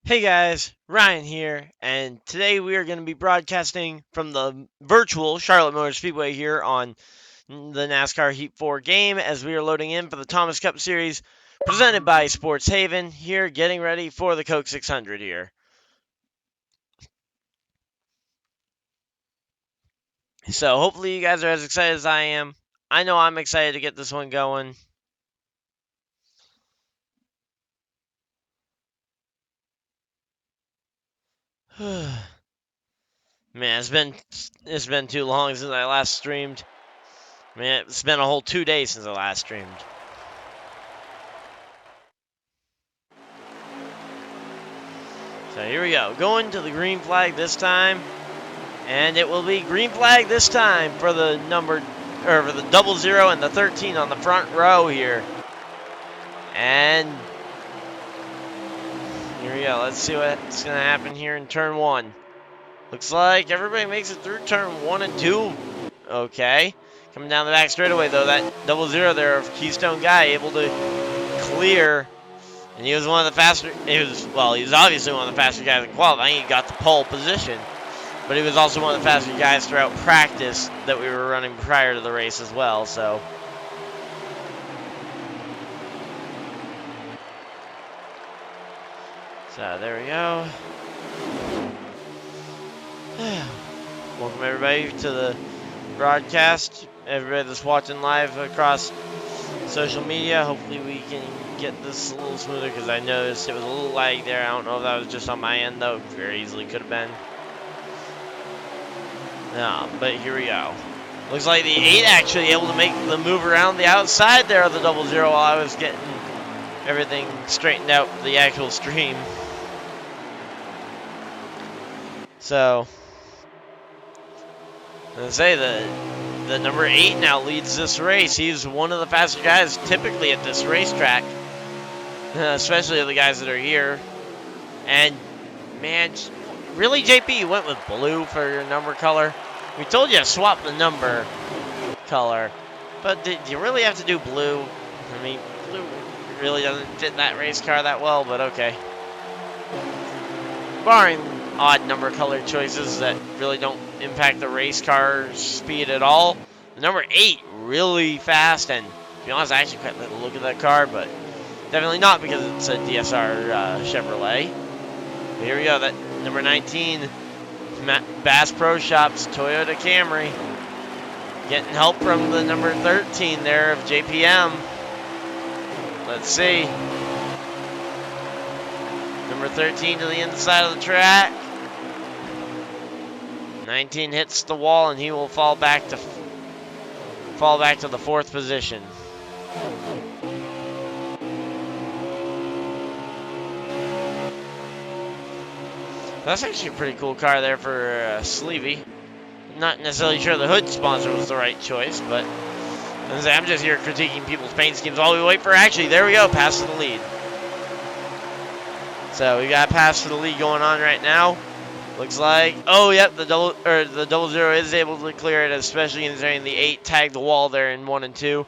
Hey guys, Ryan here, and today we are going to be broadcasting from the virtual Charlotte Motor Speedway here on the NASCAR Heat 4 game as we are loading in for the Thomas Cup Series presented by Sports Haven here, getting ready for the Coke 600 here. So hopefully you guys are as excited as I am. I know I'm excited to get this one going. Man, it's been too long since I last streamed. Man, it's been a whole 2 days since I last streamed. So here we go. Going to the green flag this time. And it will be green flag this time for the for the 00 and the 13 on the front row here. And here we go. Let's see what's going to happen here in turn 1. Looks like everybody makes it through turn 1 and 2. Okay. Coming down the back straightaway, though, that 00 there of Keystone Guy able to clear. And he was one of the faster. He was obviously one of the faster guys in qualifying. He got the pole position. But he was also one of the faster guys throughout practice that we were running prior to the race as well, so. So there we go. Welcome everybody to the broadcast. Everybody that's watching live across social media. Hopefully we can get this a little smoother because I noticed it was a little lag there. I don't know if that was just on my end though. Very easily could have been. No, but here we go. Looks like the 8 actually able to make the move around the outside there of the 00 while I was getting everything straightened out for the actual stream. So, I'm going to say the number 8 now leads this race. He's one of the faster guys typically at this racetrack, especially the guys that are here. And, man, really, JP, you went with blue for your number color? We told you to swap the number color, but did you really have to do blue? I mean, blue really doesn't fit that race car that well, but okay. Barring odd number color choices that really don't impact the race car's speed at all, the number 8 really fast, and to be honest, I actually quite like the look of that car, but definitely not because it's a DSR Chevrolet. But here we go, that number 19, Bass Pro Shops Toyota Camry. Getting help from the number 13 there of JPM. Let's see. Number 13 to the inside of the track. 19 hits the wall and he will fall back to the 4th position. That's actually a pretty cool car there for Sleevey. Not necessarily sure the hood sponsor was the right choice, but I'm just here critiquing people's paint schemes while we wait for, actually, there we go, pass to the lead. So we got pass to the lead going on right now. Looks like, oh, yep, the 00 is able to clear it, especially considering the 8 tagged the wall there in 1 and 2.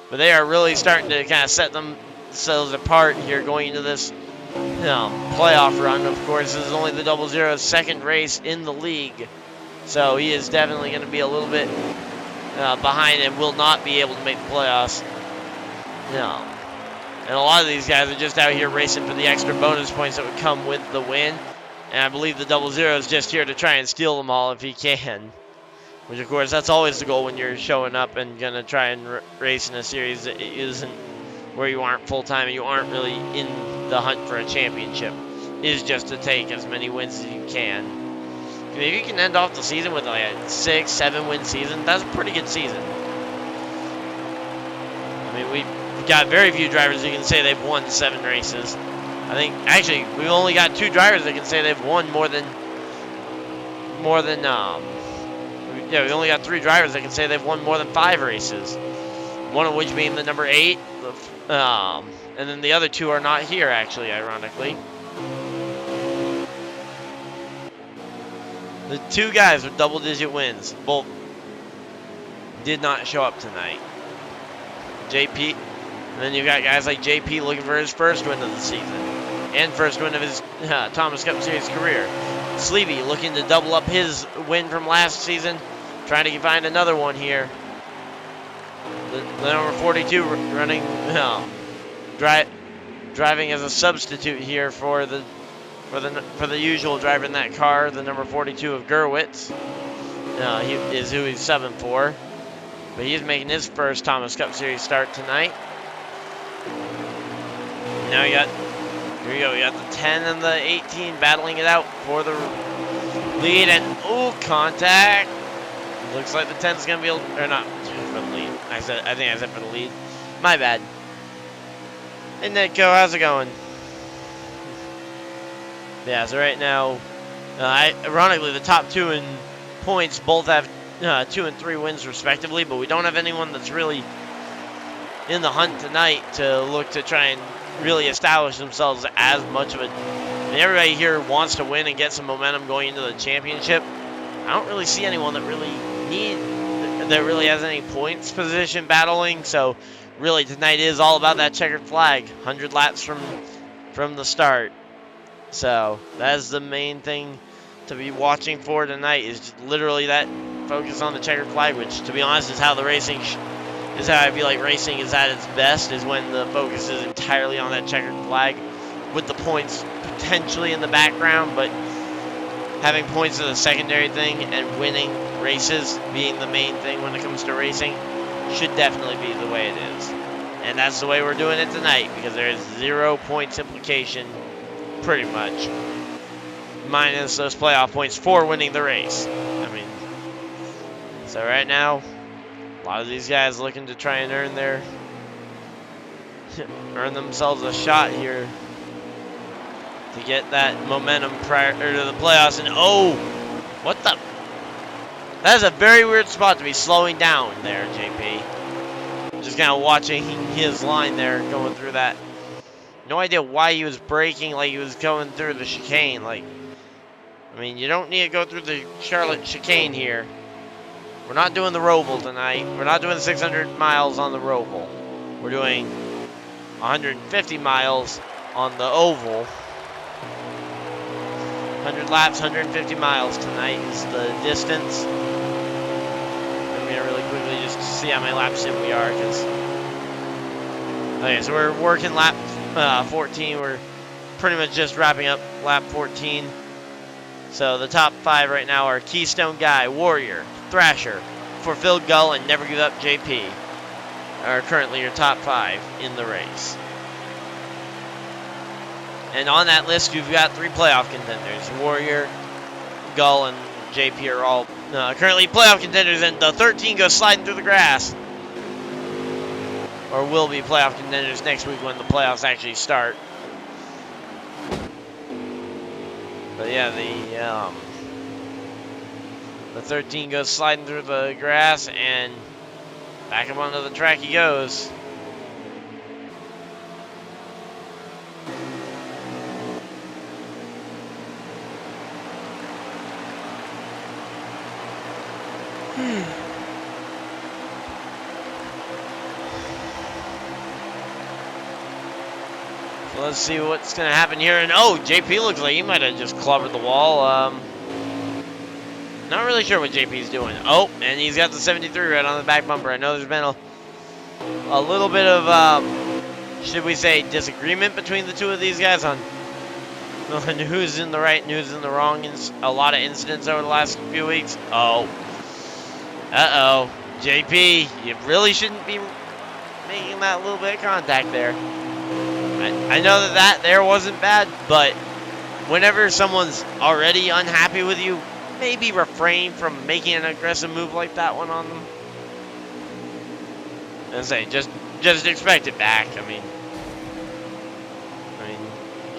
But they are really starting to kind of set themselves apart here going into this playoff run. Of course, this is only the 00's second race in the league, so he is definitely going to be a little bit behind and will not be able to make the playoffs. And a lot of these guys are just out here racing for the extra bonus points that would come with the win, and I believe the 00 is just here to try and steal them all if he can, which of course that's always the goal when you're showing up and going to try and race in a series that isn't where you aren't full-time and you aren't really in the hunt for a championship, is just to take as many wins as you can. If you can end off the season with like a 6-7 win season, that's a pretty good season. I mean, we've got very few drivers who can say they've won 7 races. I think, actually, we've only got 2 drivers that can say they've won we only got 3 drivers that can say they've won more than 5 races. One of which being the number 8, and then the other 2 are not here, actually, ironically. The 2 guys with double-digit wins both did not show up tonight. JP, and then you got guys like JP looking for his first win of the season. and first win of his Thomas Cup Series career. Sleevey looking to double up his win from last season, trying to find another one here. The number 42 running, driving as a substitute here for the usual driver in that car, the number 42 of Gerwitz. He is who he's subbing for, but he's making his first Thomas Cup Series start tonight. Now here we go. We got the 10 and the 18 battling it out for the lead, and contact. Looks like the 10's gonna be or not for the lead. I think I said for the lead. My bad. Hey Nico, how's it going? Yeah, so right now, ironically, the top two in points both have 2 and 3 wins respectively, but we don't have anyone that's really in the hunt tonight to look to try and really establish themselves as much of a. I mean, everybody here wants to win and get some momentum going into the championship. I don't really see anyone that really has any points position battling. So really tonight is all about that checkered flag. 100 laps from the start. So that's the main thing to be watching for tonight, is just literally that focus on the checkered flag, which to be honest is how the racing is how I feel like racing is at its best, is when the focus is entirely on that checkered flag, with the points potentially in the background, but having points is a secondary thing, and winning races being the main thing when it comes to racing should definitely be the way it is. And that's the way we're doing it tonight, because there is 0 points implication, pretty much, minus those playoff points for winning the race. I mean, so right now, a lot of these guys looking to try and earn themselves a shot here to get that momentum prior to the playoffs. And what the? That is a very weird spot to be slowing down there, JP. Just kind of watching his line there, going through that. No idea why he was braking like he was going through the chicane. Like, I mean, you don't need to go through the Charlotte chicane here. We're not doing the Roval tonight. We're not doing 600 miles on the Roval. We're doing 150 miles on the oval. 100 laps, 150 miles tonight is the distance. I'm gonna really quickly just see how many laps in we are, okay, so we're working lap 14. We're pretty much just wrapping up lap 14. So the top 5 right now are Keystone Guy, Warrior, Thrasher, Fulfilled Gull, and Never Give Up JP are currently your top 5 in the race. And on that list, you've got 3 playoff contenders. Warrior, Gull, and JP are all currently playoff contenders, and the 13 goes sliding through the grass. Or will be playoff contenders next week when the playoffs actually start. But yeah, the 13 goes sliding through the grass, and back up onto the track he goes. So let's see what's going to happen here. And JP looks like he might have just clobbered the wall. Not really sure what JP's doing. And he's got the 73 red on the back bumper. I know there's been a little bit of, should we say, disagreement between the two of these guys on who's in the right and who's in the wrong in a lot of incidents over the last few weeks. JP, you really shouldn't be making that little bit of contact there. I know that there wasn't bad, but whenever someone's already unhappy with you, maybe refrain from making an aggressive move like that one on them. And say, just expect it back. I mean,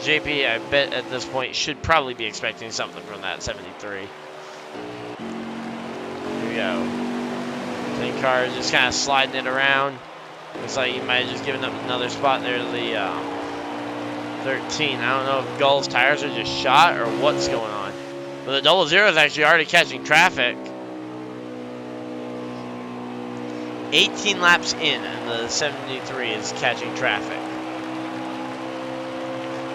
JP, I bet at this point should probably be expecting something from that 73. Here we go. Clean car just kind of sliding it around. Looks like he might have just given up another spot there to the 13. I don't know if Gull's tires are just shot or what's going on. But the 00 is actually already catching traffic. 18 laps in, and the 73 is catching traffic.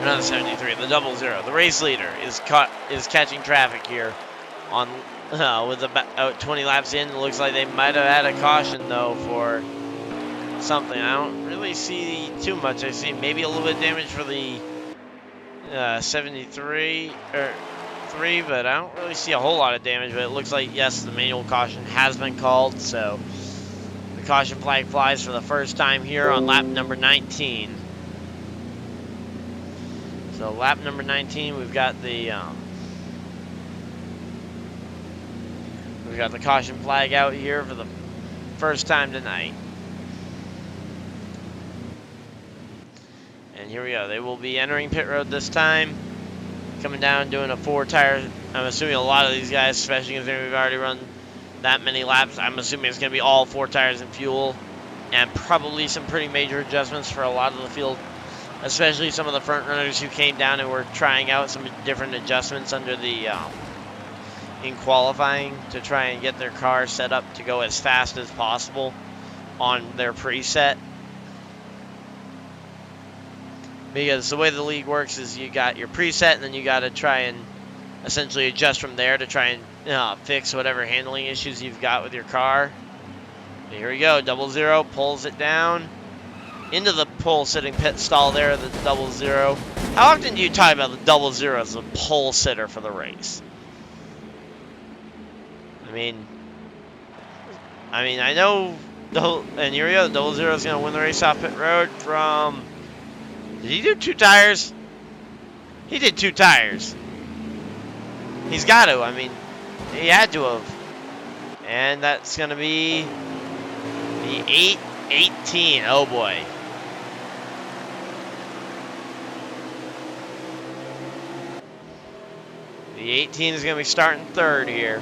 Not the 73, the 00. The race leader is catching traffic here on with about 20 laps in. It looks like they might have had a caution though for something. I don't really see too much. I see maybe a little bit of damage for the 73 or 3, but I don't really see a whole lot of damage. But it looks like yes, the manual caution has been called, so the caution flag flies for the first time here on lap number 19. So lap number 19, we've got the caution flag out here for the first time tonight. And here we go. They will be entering pit road this time, coming down doing a 4-tire. I'm assuming a lot of these guys, especially considering we've already run that many laps, I'm assuming it's going to be all 4 tires and fuel, and probably some pretty major adjustments for a lot of the field. Especially some of the front runners who came down and were trying out some different adjustments under the in qualifying to try and get their car set up to go as fast as possible on their preset. Because the way the league works is you got your preset and then you got to try and essentially adjust from there to try and fix whatever handling issues you've got with your car. And here we go, 00 pulls it down into the pole sitting pit stall there, the 00. How often do you talk about the 00 as a pole sitter for the race? I mean, I know, and here we go, the 00 is going to win the race off pit road from, did he do 2 tires? He did 2 tires. He's got to, he had to have. And that's going to be the 818, oh boy. The 18 is going to be starting 3rd here.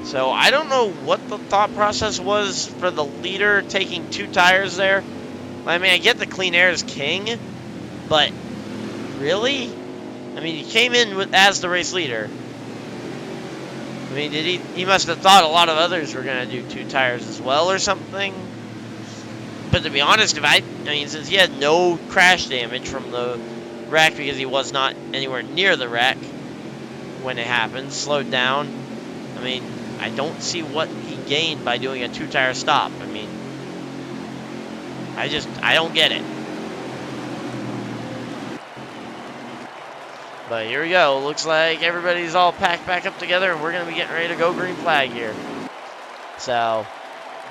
So I don't know what the thought process was for the leader taking 2 tires there. I get the clean air is king, but really? He came in as the race leader. Did he must have thought a lot of others were going to do 2 tires as well or something. But to be honest, since he had no crash damage from the wreck because he was not anywhere near the wreck when it happened, slowed down, I don't see what he gained by doing a 2-tire stop. I don't get it. But here we go. Looks like everybody's all packed back up together, and we're going to be getting ready to go green flag here. So,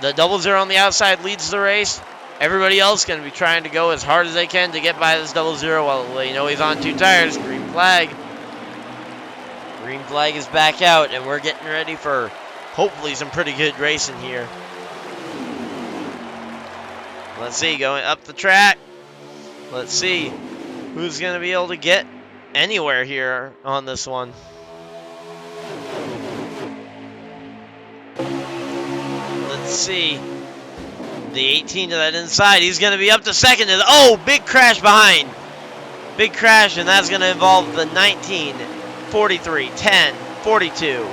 the 00 on the outside leads the race. Everybody else going to be trying to go as hard as they can to get by this 00 while he's on 2 tires. Green flag. Green flag is back out, and we're getting ready for hopefully some pretty good racing here. Let's see, going up the track. Let's see who's going to be able to get anywhere here on this one. Let's see. The 18 to that inside. He's going to be up to 2nd. Oh, big crash behind. Big crash, and that's going to involve the 19, 43, 10, 42.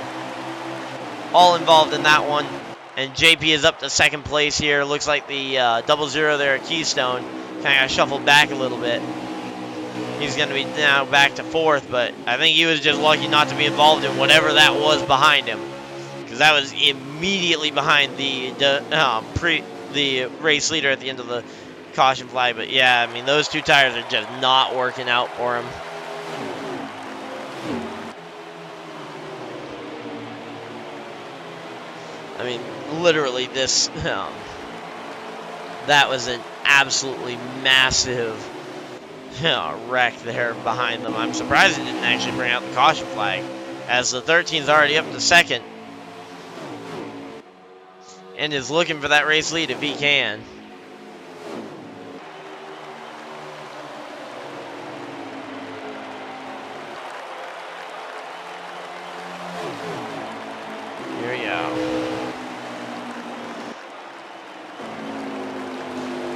All involved in that one. And JP is up to 2nd place here. Looks like the 00 there at Keystone kind of shuffled back a little bit. He's going to be now back to 4th, but I think he was just lucky not to be involved in whatever that was behind him, because that was immediately behind the race leader at the end of the caution flag. But yeah, those 2 tires are just not working out for him. Literally this, that was an absolutely massive wreck there behind them. I'm surprised it didn't actually bring out the caution flag, as the 13's already up to 2nd and is looking for that race lead if he can. Here we go.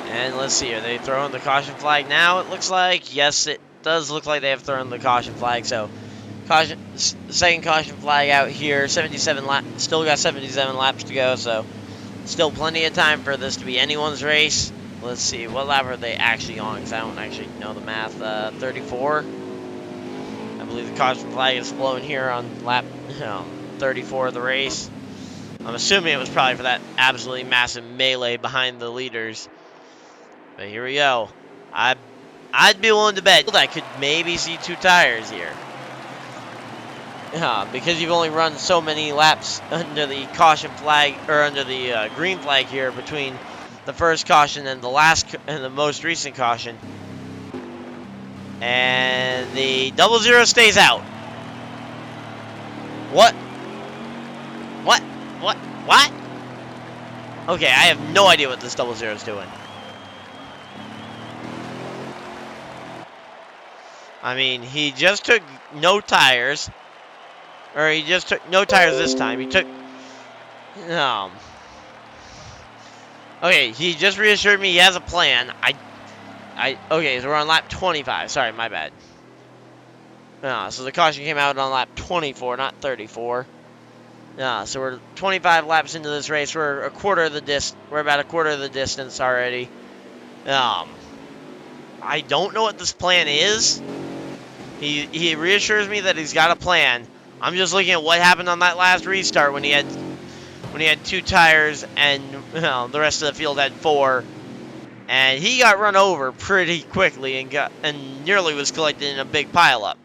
And let's see, are they throwing the caution flag now? It looks like, yes, it does look like they have thrown the caution flag. So, second caution flag out here. 77 laps, still got 77 laps to go. So, still plenty of time for this to be anyone's race. let's see, what lap are they actually on? Because I don't actually know the math. 34. I believe the caution flag is blown here on lap 34 of the race. I'm assuming it was probably for that absolutely massive melee behind the leaders. But here we go. I'd be willing to bet I could maybe see 2 tires here. Because you've only run so many laps under the caution flag, or under the green flag here between the first caution and the most recent caution. And the 00 stays out. What? What? Okay, I have no idea what this 00 is doing. I mean, he just took no tires. Or he just took no tires this time. He took... Okay, he just reassured me he has a plan. Okay, so we're on lap 25. Sorry, my bad. So the caution came out on lap 24, not 34. So we're 25 laps into this race. We're about a quarter of the distance already. I don't know what this plan is. He reassures me that he's got a plan. I'm just looking at what happened on that last restart when he had 2 tires and the rest of the field had 4, and he got run over pretty quickly and nearly was collected in a big pileup.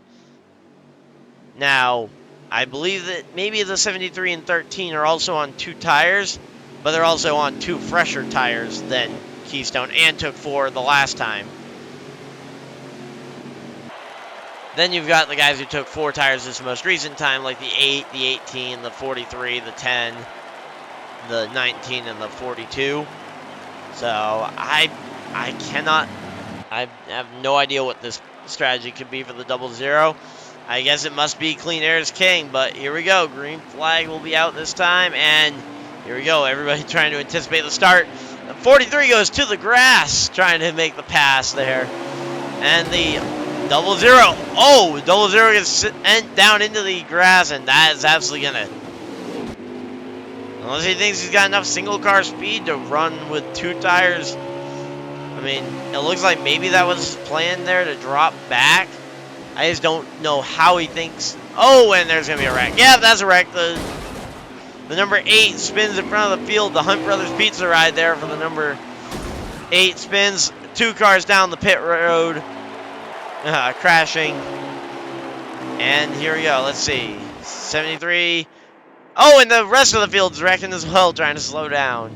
Now, I believe that maybe the 73 and 13 are also on 2 tires, but they're also on 2 fresher tires than Keystone, and took 4 the last time. Then you've got the guys who took 4 tires this most recent time, like the 8, the 18, the 43, the 10, the 19, and the 42. So I have no idea what this strategy could be for the 00. I guess it must be clean air is king, but here we go. Green flag will be out this time, and here we go. Everybody trying to anticipate the start. The 43 goes to the grass, trying to make the pass there. And the 00. Oh, 00 gets down into the grass, and that is absolutely going to... Unless he thinks he's got enough single car speed to run with 2 tires. I mean, it looks like maybe that was his plan there, to drop back. I just don't know how he thinks. Oh, and there's going to be a wreck. Yeah, that's a wreck. The number 8 spins in front of the field. The Hunt Brothers pizza ride there for the number 8 spins. 2 cars down the pit road. Crashing. And here we go. Let's see. 73. Oh, and the rest of the field's wrecking as well, trying to slow down.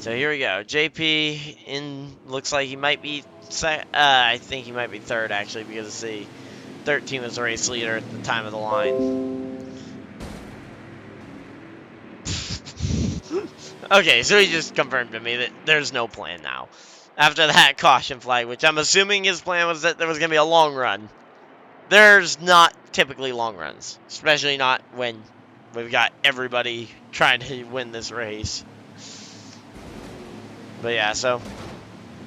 So here we go. JP looks like he might be I think he might be 3rd, actually, because the 13 was the race leader at the time of the line. Okay, so he just confirmed to me that there's no plan now. After that caution flag, which I'm assuming his plan was that there was going to be a long run. There's not typically long runs, especially not when we've got everybody trying to win this race. But yeah, so,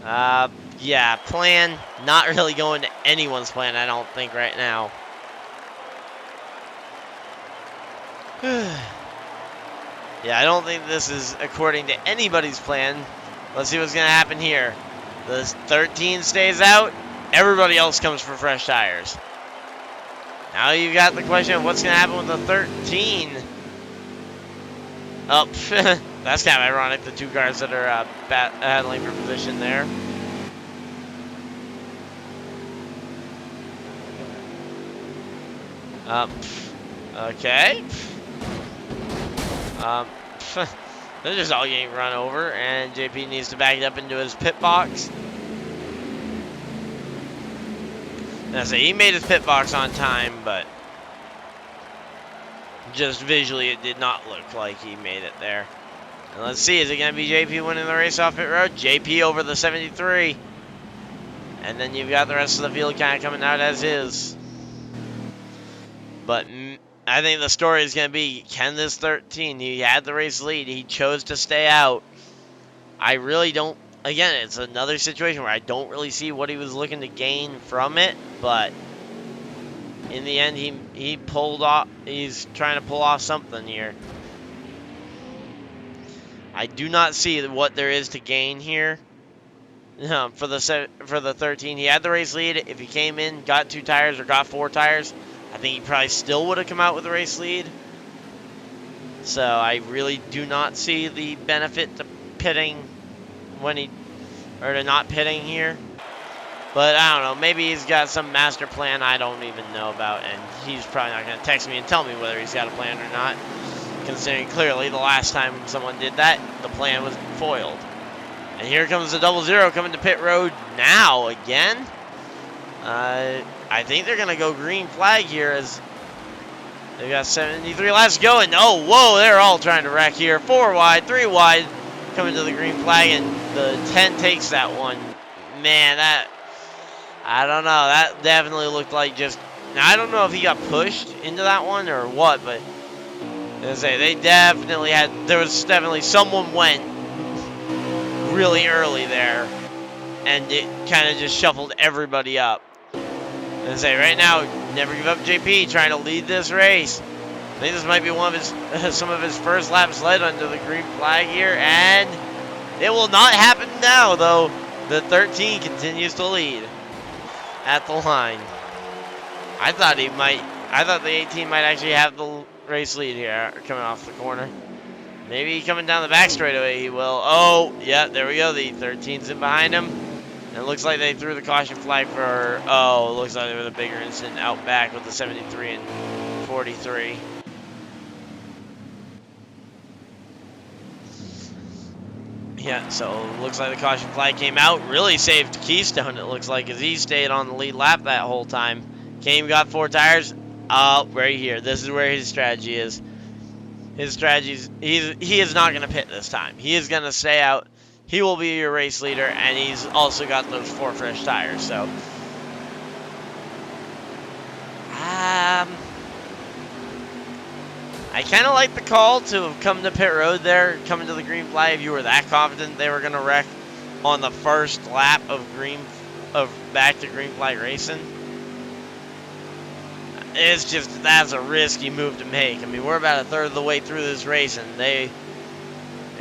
yeah, plan, not really going to anyone's plan, I don't think, right now. Yeah, I don't think this is according to anybody's plan. Let's see what's going to happen here. The 13 stays out, everybody else comes for fresh tires. Now you got the question of what's going to happen with the 13. Oh, that's kind of ironic, the 2 cars that are battling for position there. Okay. They're just all getting run over, and JP needs to back it up into his pit box. And I say he made his pit box on time, but just visually it did not look like he made it there. And let's see, is it going to be JP winning the race off pit road? JP over the 73. And then you've got the rest of the field kind of coming out as is. But I think the story is going to be, can this 13, he had the race lead, he chose to stay out. I really don't, again, it's another situation where I don't really see what he was looking to gain from it, but in the end, he pulled off, he's trying to pull off something here. I do not see what there is to gain here. For the 13, he had the race lead. If he came in, got 2 tires or got 4 tires, I think he probably still would have come out with the race lead. So I really do not see the benefit to pitting to not pitting here. But I don't know, maybe he's got some master plan I don't even know about, and he's probably not going to text me and tell me whether he's got a plan or not, considering clearly the last time someone did that, the plan was foiled. And here comes the 00 coming to pit road now again. I think they're going to go green flag here as they've got 73 laps going. Oh, whoa, they're all trying to wreck here. 4 wide, 3 wide, coming to the green flag, and the 10 takes that one. Man, I don't know. That definitely looked like just... Now, I don't know if he got pushed into that one or what, but as I say, they definitely had... There was definitely... Someone went really early there, and it kind of just shuffled everybody up. As I say, right now, Never Give Up JP trying to lead this race. I think this might be one of his some of his first laps led under the green flag here, and it will not happen now, though. The 13 continues to lead at the line. I thought the 18 might actually have the race lead here coming off the corner. Maybe coming down the back straightaway he will. Oh, yeah, there we go. The 13's in behind him. And it looks like they threw the caution flag for... Oh, it looks like there was a bigger incident out back with the 73 and 43. Yeah, so it looks like the caution flag came out. Really saved Keystone, it looks like, as he stayed on the lead lap that whole time. Came, got 4 tires. Right here. This is where his strategy is. His strategy is he is not going to pit this time. He is going to stay out. He will be your race leader, and he's also got those 4 fresh tires. So, I kind of like the call to have come to pit road there, coming to the green flag. If you were that confident they were going to wreck on the first lap of back to green flag racing, it's just, that's a risky move to make. I mean, we're about a third of the way through this race, and they'd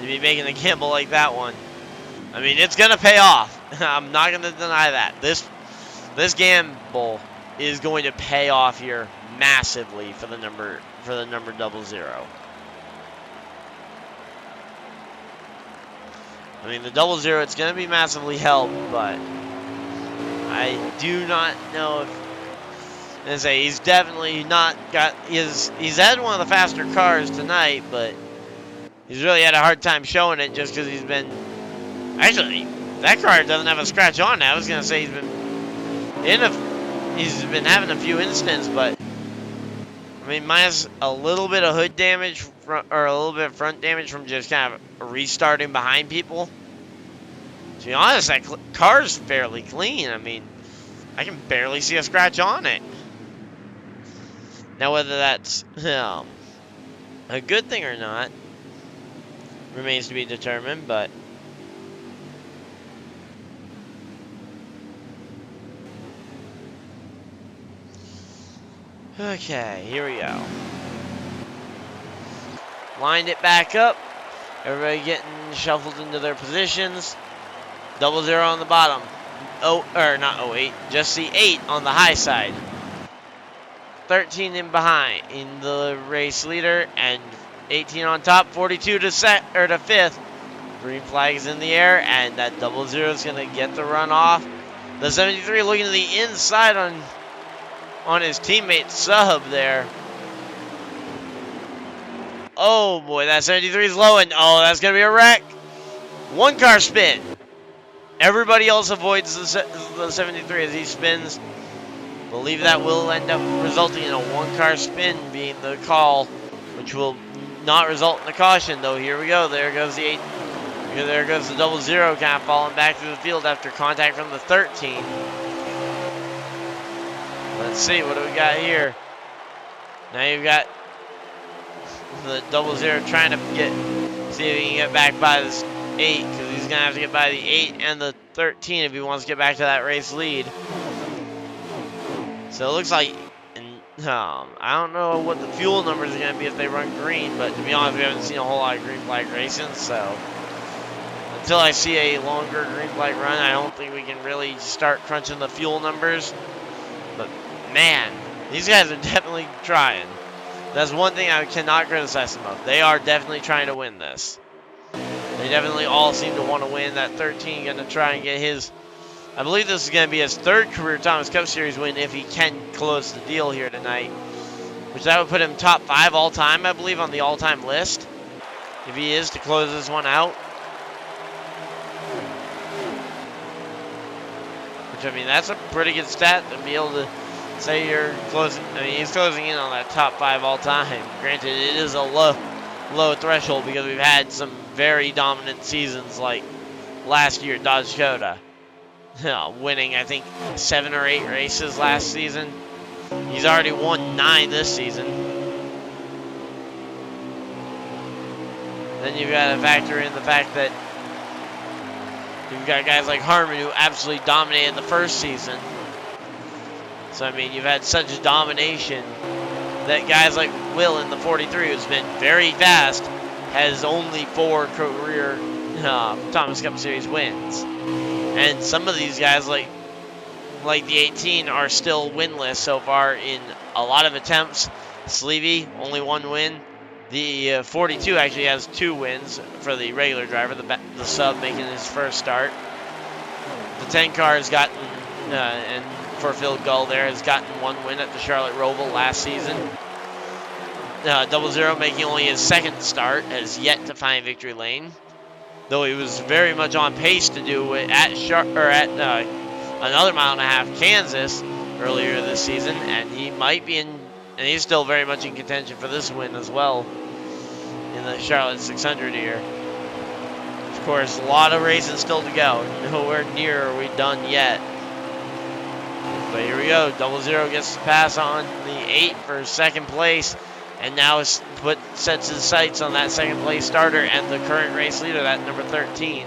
be making a gamble like that one. I mean, it's going to pay off. I'm not going to deny that. This gamble is going to pay off here massively for the number 00. I mean, the 00, it's going to be massively helped, but I do not know if... As I say, he's definitely not got... He's had one of the faster cars tonight, but he's really had a hard time showing it just because he's been... Actually, that car doesn't have a scratch on it. I was going to say he's been having a few incidents, but I mean, minus a little bit of hood damage or a little bit of front damage from just kind of restarting behind people. To be honest, that car's fairly clean. I mean, I can barely see a scratch on it. Now, whether that's a good thing or not remains to be determined, but okay, here we go. Lined it back up. Everybody getting shuffled into their positions. 00 on the bottom. Not 08, just the 8 on the high side. 13 in behind in the race leader, and 18 on top. 42 to 5th. Green flag is in the air, and that 00 is going to get the run off. The 73 looking to the inside on his teammate sub there. Oh boy, that 73 is low, and oh, that's going to be a wreck. 1 car spin. Everybody else avoids the 73 as he spins. Believe that will end up resulting in a 1 car spin being the call, which will not result in a caution, though. Here we go. There goes the 8. There goes the 00 kind of falling back through the field after contact from the 13. Let's see, what do we got here? Now you've got the 00 trying to see if he can get back by this 8, because he's going to have to get by the 8 and the 13 if he wants to get back to that race lead. So it looks like, and I don't know what the fuel numbers are going to be if they run green, but to be honest, we haven't seen a whole lot of green flag racing, so until I see a longer green flag run, I don't think we can really start crunching the fuel numbers. But man, these guys are definitely trying. That's one thing I cannot criticize them of. They are definitely trying to win this. They definitely all seem to want to win. That 13 going to try and get his, I believe this is going to be his third career Thomas Cup Series win if he can close the deal here tonight. Which that would put him top 5 all time, I believe, on the all-time list. If he is to close this one out. Which, I mean, that's a pretty good stat to be able to say you're closing. I mean, he's closing in on that top 5 all time. Granted, it is a low threshold because we've had some very dominant seasons like last year at Dodge Dakota. Winning, I think, 7 or 8 races last season. He's already won 9 this season. Then you've got to factor in the fact that you've got guys like Harmon who absolutely dominated the first season. So, I mean, you've had such domination that guys like Will in the 43, who's been very fast, has only 4 career Thomas Cup Series wins. And some of these guys, like the 18, are still winless so far in a lot of attempts. Sleevey, only 1 win. The 42 actually has 2 wins for the regular driver, the sub making his first start. The 10 car has gotten, and for Phil Gull there, has gotten 1 win at the Charlotte Roval last season. 00 making only his 2nd start, has yet to find victory lane. Though he was very much on pace to do it at another mile and a half Kansas earlier this season, and he might be in, and he's still very much in contention for this win as well in the Charlotte 600 here. Of course, a lot of racing still to go. Nowhere near are we done yet. But here we go. 00 gets the pass on the 8 for 2nd place, and now sets his sights on that 2nd place starter and the current race leader, that number 13.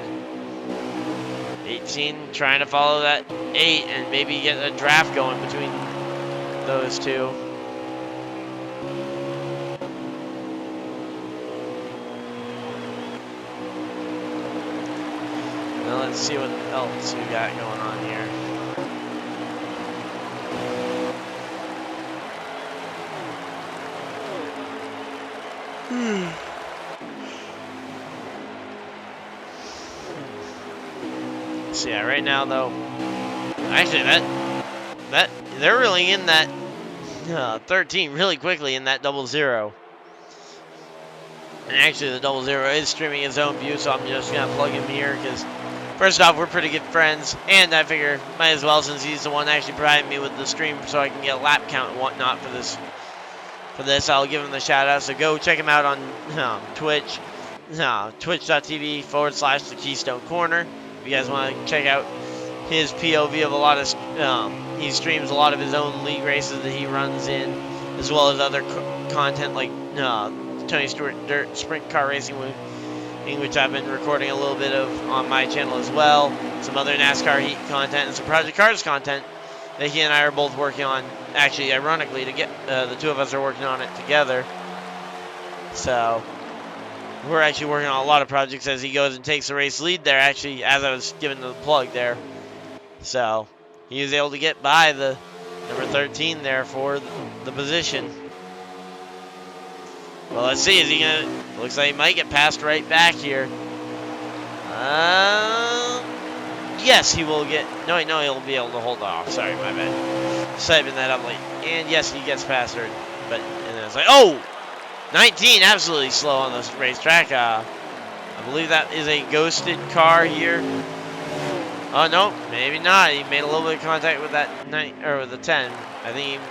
18 trying to follow that 8 and maybe get a draft going between those two. Now let's see what else we got going on here. So yeah, right now though, actually that they're really in that 13 really quickly in that 00. And actually the 00 is streaming his own view, so I'm just gonna plug him here because first off, we're pretty good friends, and I figure might as well, since he's the one actually providing me with the stream so I can get a lap count and whatnot for this. I'll give him the shout out. So go check him out on Twitch, twitch.tv/The Keystone Corner. If you guys want to check out his POV of a lot of, he streams a lot of his own league races that he runs in, as well as other content like Tony Stewart Dirt Sprint Car Racing, which I've been recording a little bit of on my channel as well. Some other NASCAR Heat content and some Project Cars content that he and I are both working on. Actually, ironically, to get the two of us are working on it together. So we're actually working on a lot of projects as he goes and takes the race lead there. Actually, as I was giving the plug there, so he was able to get by the number 13 there for the position. Well, let's see. Is he gonna? Looks like he might get passed right back here. Yes, he will get. No, he'll be able to hold off. Sorry, my bad. Typing that up late. And yes, he gets past her. But and then it's like, oh, 19, absolutely slow on this racetrack. I believe that is a ghosted car here. Oh no, maybe not. He made a little bit of contact with that 9 or with the 10. I think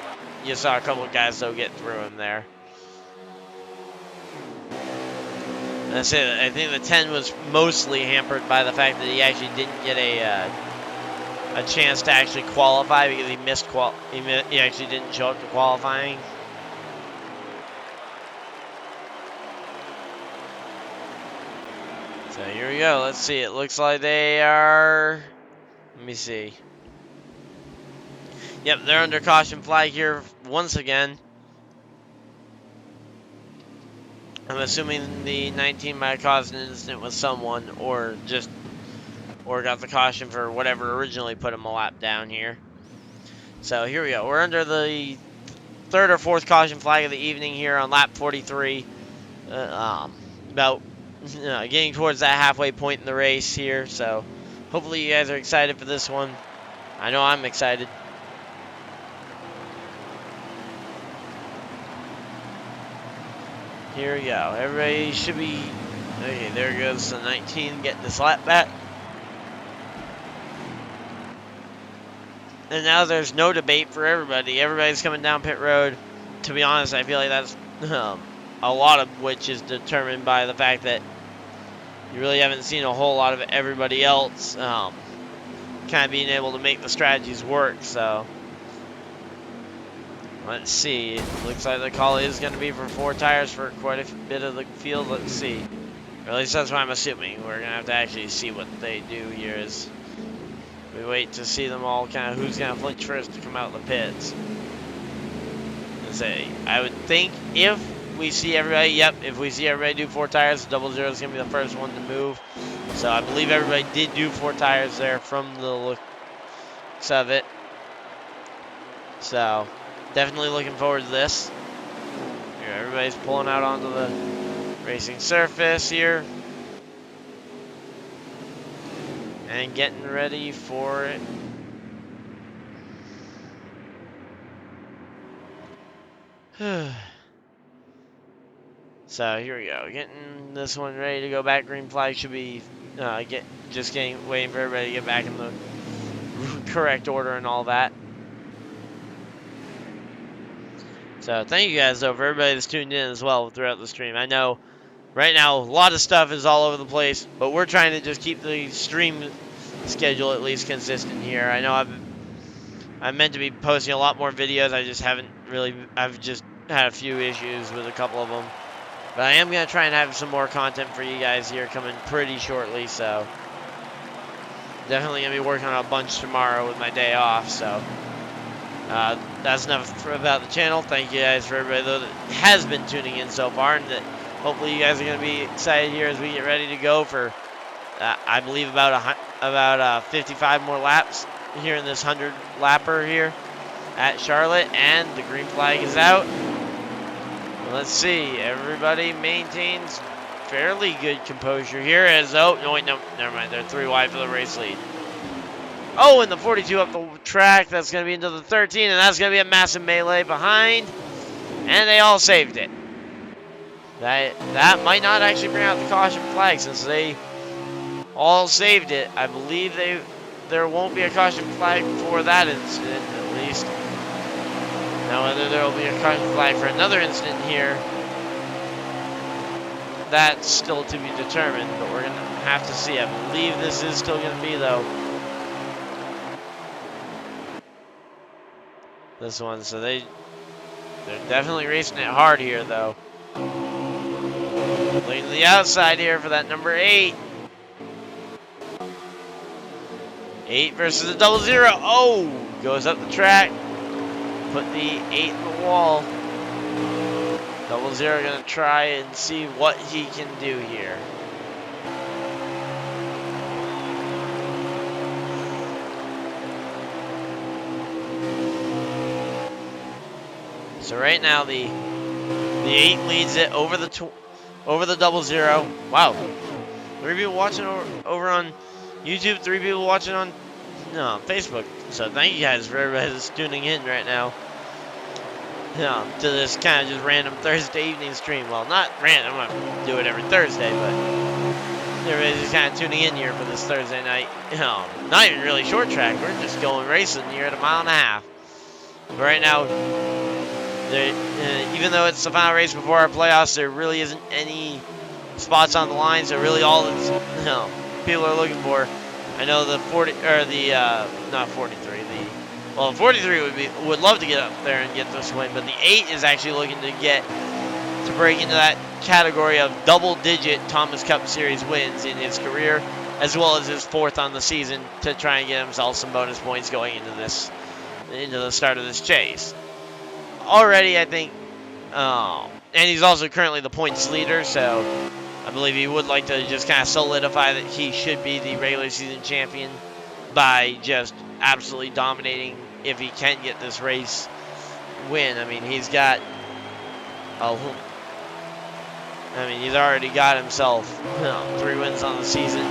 you saw a couple of guys though get through him there. That's it. I think the 10 was mostly hampered by the fact that he actually didn't get a chance to actually qualify because he missed he actually didn't show up to qualifying. So here we go. Let's see. It looks like they are. Let me see. Yep, they're under caution flag here once again. I'm assuming the 19 might have caused an incident with someone, or got the caution for whatever originally put him a lap down here. So here we go. We're under the third or fourth caution flag of the evening here on lap 43. About getting towards that halfway point in the race here. So hopefully you guys are excited for this one. I know I'm excited. Here we go. Everybody should be... Okay, there goes the 19 getting this lap back. And now there's no debate for everybody. Everybody's coming down pit road. To be honest, I feel like that's a lot of which is determined by the fact that you really haven't seen a whole lot of everybody else kind of being able to make the strategies work. So let's see. It looks like the call is going to be for 4 tires for quite a bit of the field. Let's see. Or at least that's what I'm assuming. We're going to have to actually see what they do here as we wait to see them all kind of who's going to flinch first to come out of the pits. Let's say, I would think if we see everybody, if we see everybody do 4 tires, the 00 is going to be the first one to move. So I believe everybody did do 4 tires there from the looks of it. So definitely looking forward to this. Here, everybody's pulling out onto the racing surface here. And getting ready for it. So here we go. Getting this one ready to go back. Green flag should be waiting for everybody to get back in the correct order and all that. So thank you guys though for everybody that's tuned in as well throughout the stream. I know right now a lot of stuff is all over the place, but we're trying to just keep the stream schedule at least consistent here. I know I'm meant to be posting a lot more videos. I just haven't really. I've just had a few issues with a couple of them, but I am gonna try and have some more content for you guys here coming pretty shortly. So definitely gonna be working on a bunch tomorrow with my day off. So that's enough about the channel. Thank you guys for everybody though that has been tuning in so far, and that hopefully you guys are gonna be excited here as we get ready to go for. I believe about 55 more laps here in this 100 lapper here at Charlotte, and the green flag is out. Let's see, everybody maintains fairly good composure here as no, never mind, they're 3 wide for the race lead. Oh, and the 42 up the track, that's going to be into the 13, and that's going to be a massive melee behind, and they all saved it. That might not actually bring out the caution flag since they all saved it. I believe there won't be a caution flag for that incident, at least. Now, whether there will be a caution flag for another incident here, that's still to be determined, but we're going to have to see. I believe this is still going to be, though, this one. So they're definitely racing it hard here, though. Looking to the outside here for that number 8. 8 versus the 00. Oh, goes up the track. Put the 8 in the wall. 00 going to try and see what he can do here. So right now the 8 leads it over the 00. Wow, 3 people watching over on YouTube, 3 people watching on Facebook. So thank you guys for everybody that's tuning in right now to this kind of just random Thursday evening stream. Well, not random, I'm going to do it every Thursday, but everybody's just kind of tuning in here for this Thursday night. Not even really short track, we're just going racing here at 1.5 miles. But right now, even though it's the final race before our playoffs, there really isn't any spots on the line, so really all that's people are looking for. I know the 40 or the not 43. The 43 would love to get up there and get this win, but the 8 is actually looking to break into that category of double-digit Thomas Cup Series wins in his career, as well as his 4th on the season, to try and get himself some bonus points going into this into the start of this chase. Already, I think, and he's also currently the points leader, so I believe he would like to just kind of solidify that he should be the regular season champion by just absolutely dominating if he can get this race win. I mean, he's already got himself 3 wins on the season.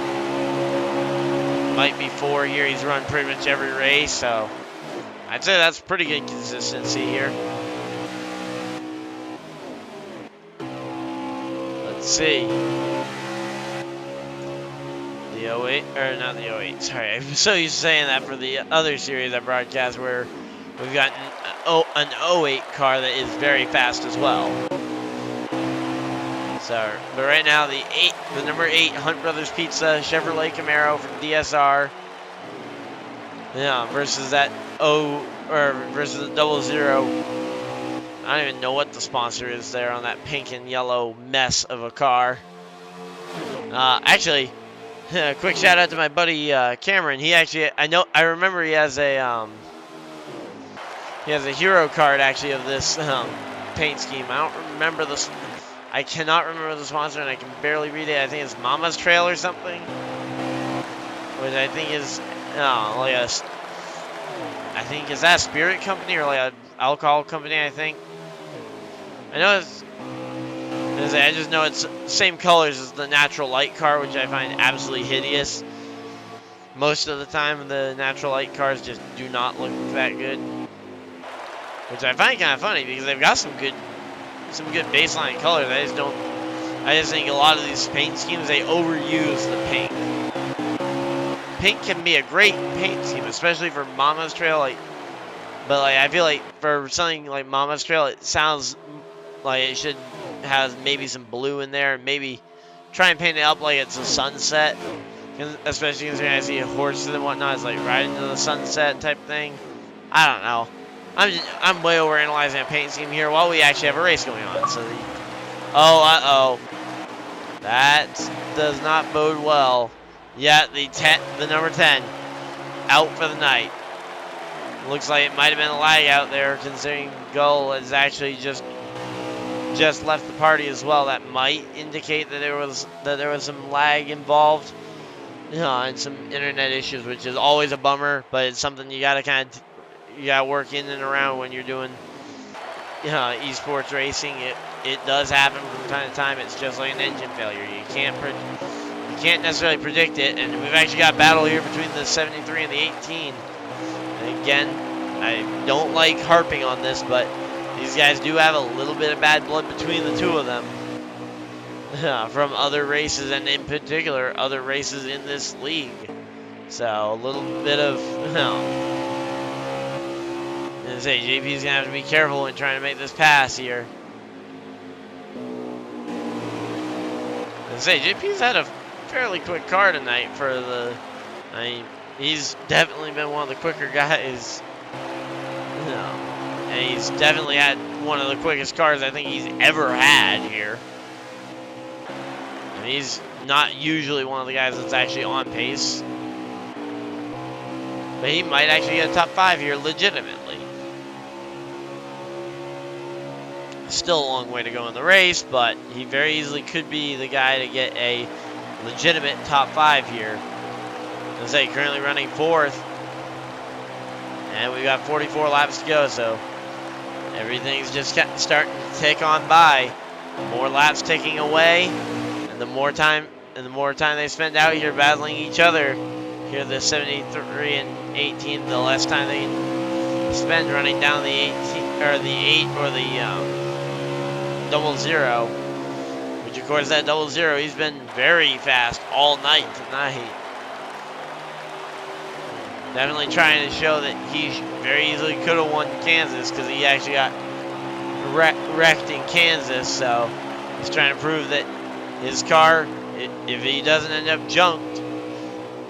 Might be 4 here. He's run pretty much every race, so I'd say that's pretty good consistency here. Let's see. The 08, or not the 08, sorry. I'm so used to saying that for the other series I broadcast where we've got an 08 car that is very fast as well. So, but right now the number 8 Hunt Brothers Pizza Chevrolet Camaro from DSR, versus that versus the 00. I don't even know what the sponsor is there on that pink and yellow mess of a car. Actually, quick shout out to my buddy Cameron. He actually, I remember he has a hero card actually of this paint scheme. I don't remember this. I cannot remember the sponsor, and I can barely read it. I think it's Mama's Trail or something, which I think is I think is that a spirit company or like an alcohol company. I think. I know I just know it's same colors as the natural light car, which I find absolutely hideous. Most of the time, the natural light cars just do not look that good, which I find kind of funny because they've got some good baseline colors. I just think a lot of these paint schemes, they overuse the pink. Pink can be a great paint scheme, especially for Mama's Trail. But I feel like for something like Mama's Trail, it sounds like it should have maybe some blue in there, and maybe try and paint it up like it's a sunset. Especially considering I see horses and whatnot, it's like riding to the sunset type thing. I don't know. I'm way overanalyzing a paint scheme here while we actually have a race going on. So that does not bode well. Yeah, the number 10 out for the night. Looks like it might have been a lag out there, considering Gull has actually just left the party as well. That might indicate that there was some lag involved, and some internet issues, which is always a bummer. But it's something you gotta work in and around when you're doing esports racing. It does happen from time to time. It's just like an engine failure. You can't necessarily predict it. And we've actually got a battle here between the 73 and the 18. And again, I don't like harping on this, but these guys do have a little bit of bad blood between the two of them from other races, and in particular other races in this league. So a little bit of JP's gonna have to be careful when trying to make this pass here. JP's had a fairly quick car tonight he's definitely been one of the quicker guys. And he's definitely had one of the quickest cars I think he's ever had here. And he's not usually one of the guys that's actually on pace. But he might actually get a top 5 here legitimately. Still a long way to go in the race, but he very easily could be the guy to get a legitimate top 5 here. As I say, currently running 4th. And we've got 44 laps to go, so everything's just starting to tick on by. More laps ticking away, and the more time they spend out here battling each other, here the 73 and 18, the less time they spend running down the 18 or the 8 or the 00. Which of course that 00, he's been very fast all night tonight. Definitely trying to show that he very easily could have won Kansas, because he actually got wrecked in Kansas. So he's trying to prove that his car, if he doesn't end up junked,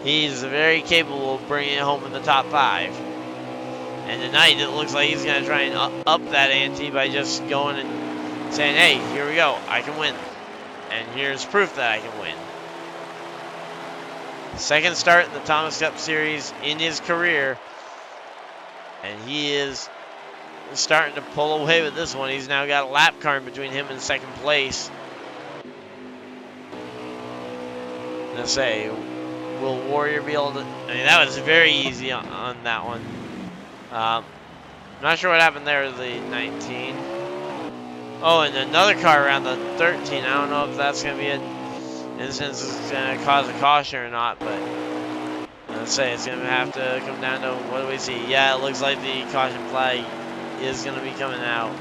he's very capable of bringing it home in the top 5. And tonight it looks like he's going to try and up that ante by just going and saying, hey, here we go, I can win. And here's proof that I can win. Second start in the Thomas Cup Series in his career. And he is starting to pull away with this one. He's now got a lap car in between him and second place. Let's say, will Warrior be able to... I mean, that was very easy on that one. Not sure what happened there, the 19. Oh, and another car around the 13. I don't know if that's going to be an instance that's going to cause a caution or not, but let's say it's going to have to come down to, what do we see? Yeah, it looks like the caution flag is going to be coming out.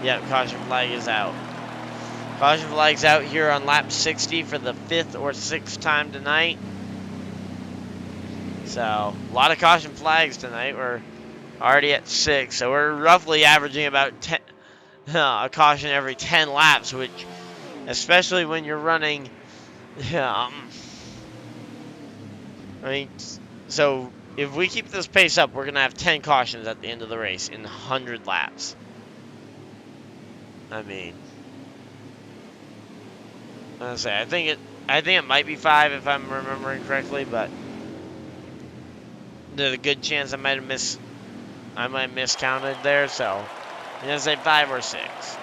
Yep, caution flag is out. Caution flag's out here on lap 60 for the 5th or 6th time tonight. So, a lot of caution flags tonight. We're already at 6, so we're roughly averaging about 10, a caution every 10 laps, which, especially when you're running, I mean, so if we keep this pace up, we're going to have 10 cautions at the end of the race in 100 laps. I mean, I think it might be 5 if I'm remembering correctly, but there's a good chance I might have miscounted there, so I'm gonna say 5 or 6.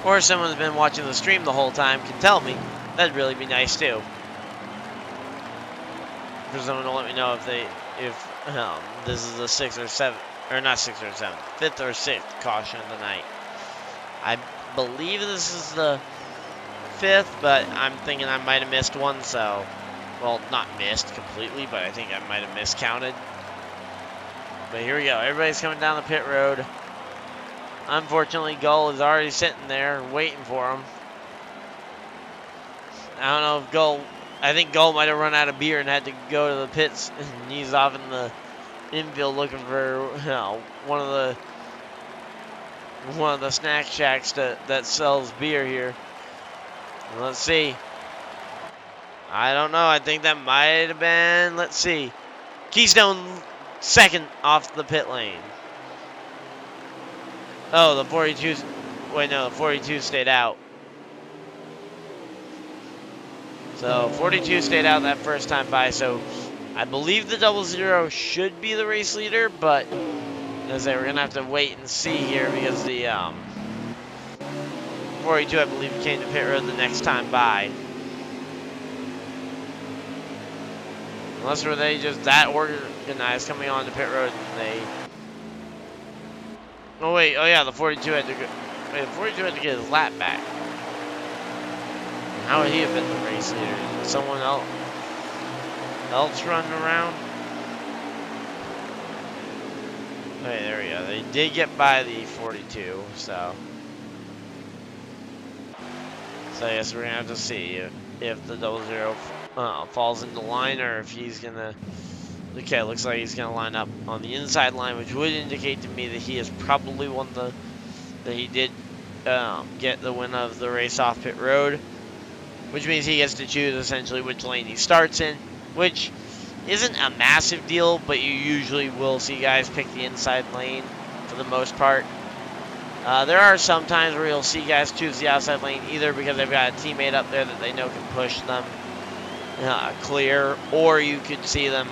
Or if someone's been watching the stream the whole time can tell me, that'd really be nice too. For someone to let me know if this is the 6th or 7th, or not 6th or 7th, 5th or 6th caution of the night. I believe this is the 5th, but I'm thinking I might have missed one, so, well, not missed completely, but I think I might have miscounted. But here we go. Everybody's coming down the pit road. Unfortunately, Gull is already sitting there waiting for him. I don't know if Gull... I think Gull might have run out of beer and had to go to the pits, and he's off in the infield looking for one of the snack shacks that sells beer here. Let's see. I don't know. I think that might have been... Let's see. Keystone second off the pit lane. Oh, the 42... Wait, no. The 42 stayed out. So, 42 stayed out that first time by. So, I believe the 00 should be the race leader. But, as I say, we're going to have to wait and see here. Because the 42, I believe, came to pit road the next time by. Unless were they just that organized coming on to pit road and they... Oh, wait. Oh, yeah, the 42 had to go... Wait, the 42 had to get his lap back. How would he have been the race leader? Someone else running around? Okay, there we go. They did get by the 42, so... So I guess we're going to have to see if the 00 falls into line or if he's going to... Okay, looks like he's going to line up on the inside line, which would indicate to me that he has probably won that he did get the win of the race off pit road, which means he gets to choose essentially which lane he starts in, which isn't a massive deal, but you usually will see guys pick the inside lane for the most part. There are some times where you'll see guys choose the outside lane either because they've got a teammate up there that they know can push them clear, or you could see them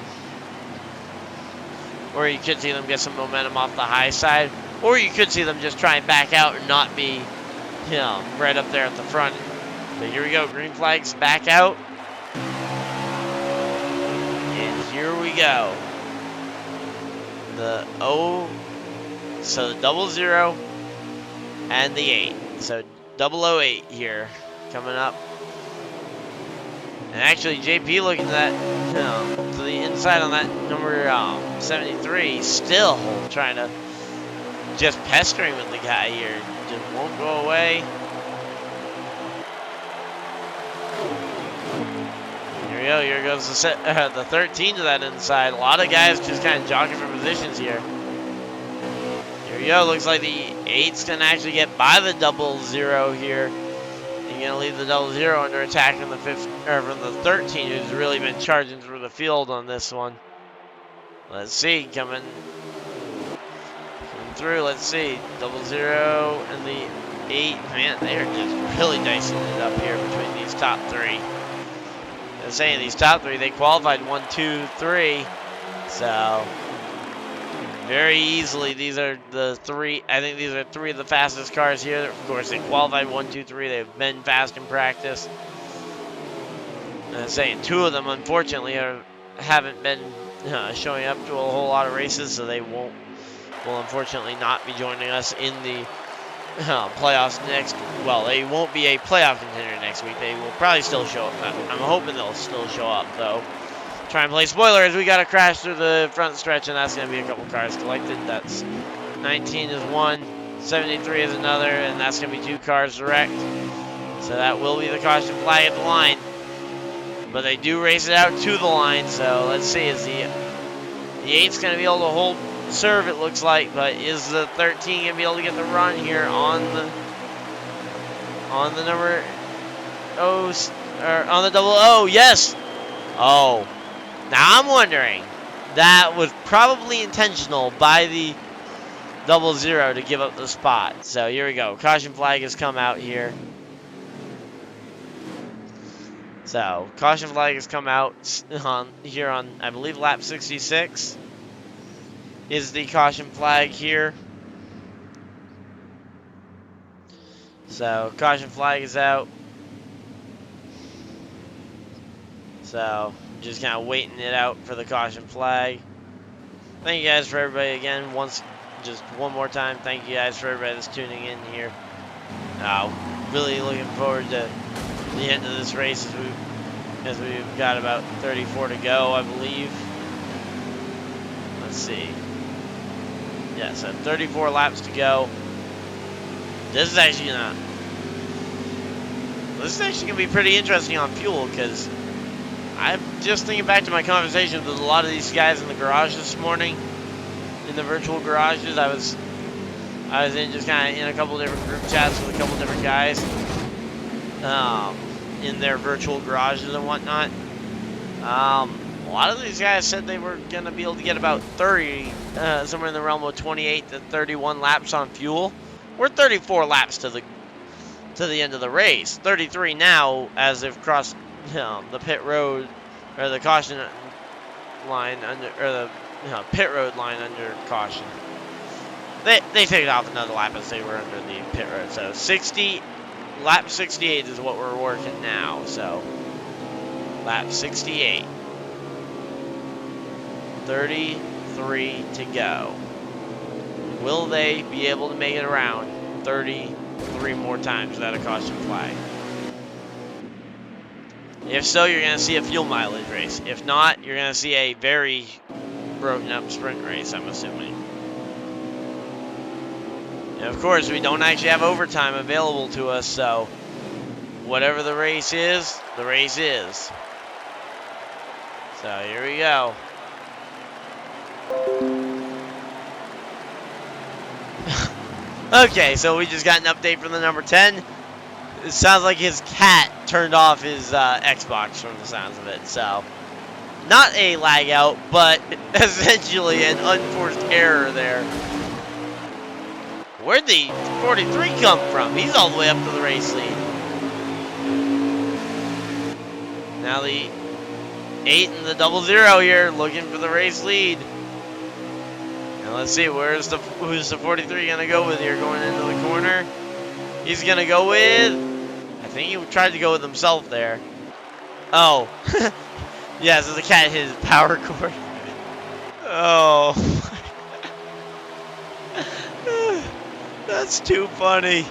get some momentum off the high side, or you could see them just try and back out and not be, right up there at the front. But here we go, green flag's back out. And here we go. So the 00 and the 8. So 008 here coming up. And actually, JP looking at that, to the inside on that number 73, still trying to just pestering with the guy here. Just won't go away. Here we go. Here goes the 13 to that inside. A lot of guys just kind of jockeying for positions here. Here we go. Looks like the 8's going to actually get by the 00 here. You're going to leave the 00 under attack from the 13, who's really been charging through the field on this one. Let's see, coming through. Let's see, 00 and the 8. Man, they are just really dicing it up here between these top three. I'm saying these top three, they qualified 1, 2, 3. So very easily, these are the three. I think these are three of the fastest cars here. Of course, they qualified 1, 2, 3. They've been fast in practice. And I'm saying two of them, unfortunately, haven't been showing up to a whole lot of races, so they will unfortunately not be joining us in the playoffs next. Well, they won't be a playoff contender next week. They will probably still show up. I'm hoping they'll still show up, though. Try and play spoiler as we got to crash through the front stretch, and that's going to be a couple cars collected. That's 19 is one, 73 is another, and that's going to be 2 cars direct. So that will be the caution flag at the line. But they do race it out to the line, so let's see. Is the 8's going to be able to hold serve, it looks like, but is the 13 going to be able to get the run here on the number O, or on the double O? Yes. Oh. Now I'm wondering, that was probably intentional by the 00 to give up the spot. So here we go. Caution flag has come out here. So caution flag has come out here on, I believe, lap 66 is the caution flag here. So caution flag is out. So just kind of waiting it out for the caution flag. Thank you guys for everybody again. Just one more time. Thank you guys for everybody that's tuning in here. Really looking forward to the end of this race as we've got about 34 to go, I believe. Let's see. Yeah, so 34 laps to go. This is actually gonna be pretty interesting on fuel, because I'm just thinking back to my conversations with a lot of these guys in the garage this morning, in the virtual garages. I was in just kind of in a couple different group chats with a couple different guys in their virtual garages and whatnot. A lot of these guys said they were going to be able to get about 30, somewhere in the realm of 28 to 31 laps on fuel. We're 34 laps to the end of the race. 33 now, as they've crossed the pit road, or the caution line under, or the pit road line under caution. They picked off another lap as they were under the pit road. So lap 68 is what we're working now. So lap 68. 33 to go. Will they be able to make it around 33 more times without a caution flag? If so, you're going to see a fuel mileage race. If not, you're going to see a very broken up sprint race, I'm assuming. And of course, we don't actually have overtime available to us, so whatever the race is, the race is. So here we go. Okay, so we just got an update from the number 10. It sounds like his cat turned off his Xbox from the sounds of it. So, not a lag out, but essentially an unforced error there. Where'd the 43 come from? He's all the way up to the race lead. Now the 8 and the 00 here looking for the race lead. And let's see, who's the 43 going to go with here going into the corner? He's going to go with, I think he tried to go with himself there. Oh. Yeah, so the cat hit his power cord. Oh. That's too funny.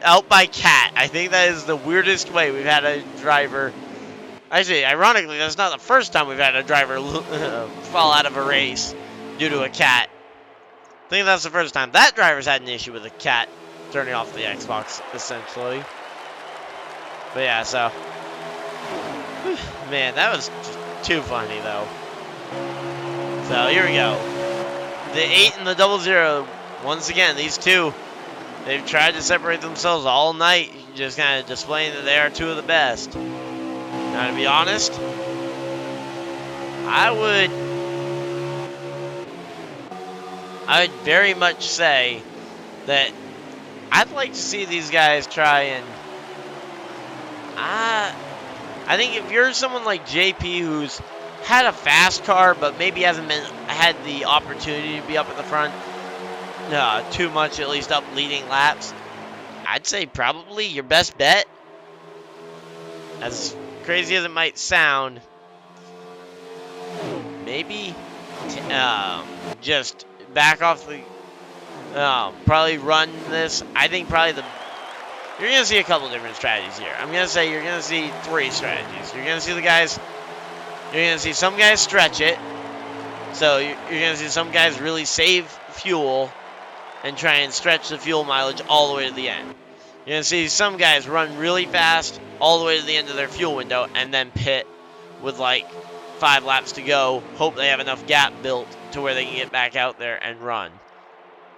Out by cat. I think that is the weirdest way we've had a driver. Actually, ironically, that's not the first time we've had a driver fall out of a race due to a cat. I think that's the first time that driver's had an issue with a cat turning off the Xbox, essentially. But yeah, so. Man, that was just too funny, though. So here we go. The 8 and the 00. Once again, these two, they've tried to separate themselves all night, just kind of displaying that they are two of the best. Now, to be honest, I would very much say that I'd like to see these guys try and I think if you're someone like JP who's had a fast car but maybe hasn't had the opportunity to be up at the front too much, at least up leading laps, I'd say probably your best bet, as crazy as it might sound, maybe just back off the probably run this. I think probably you're going to see a couple different strategies here. I'm going to say you're going to see 3 strategies. You're going to see you're going to see some guys stretch it. So you're going to see some guys really save fuel and try and stretch the fuel mileage all the way to the end. You're going to see some guys run really fast all the way to the end of their fuel window and then pit with like 5 laps to go. Hope they have enough gap built to where they can get back out there and run.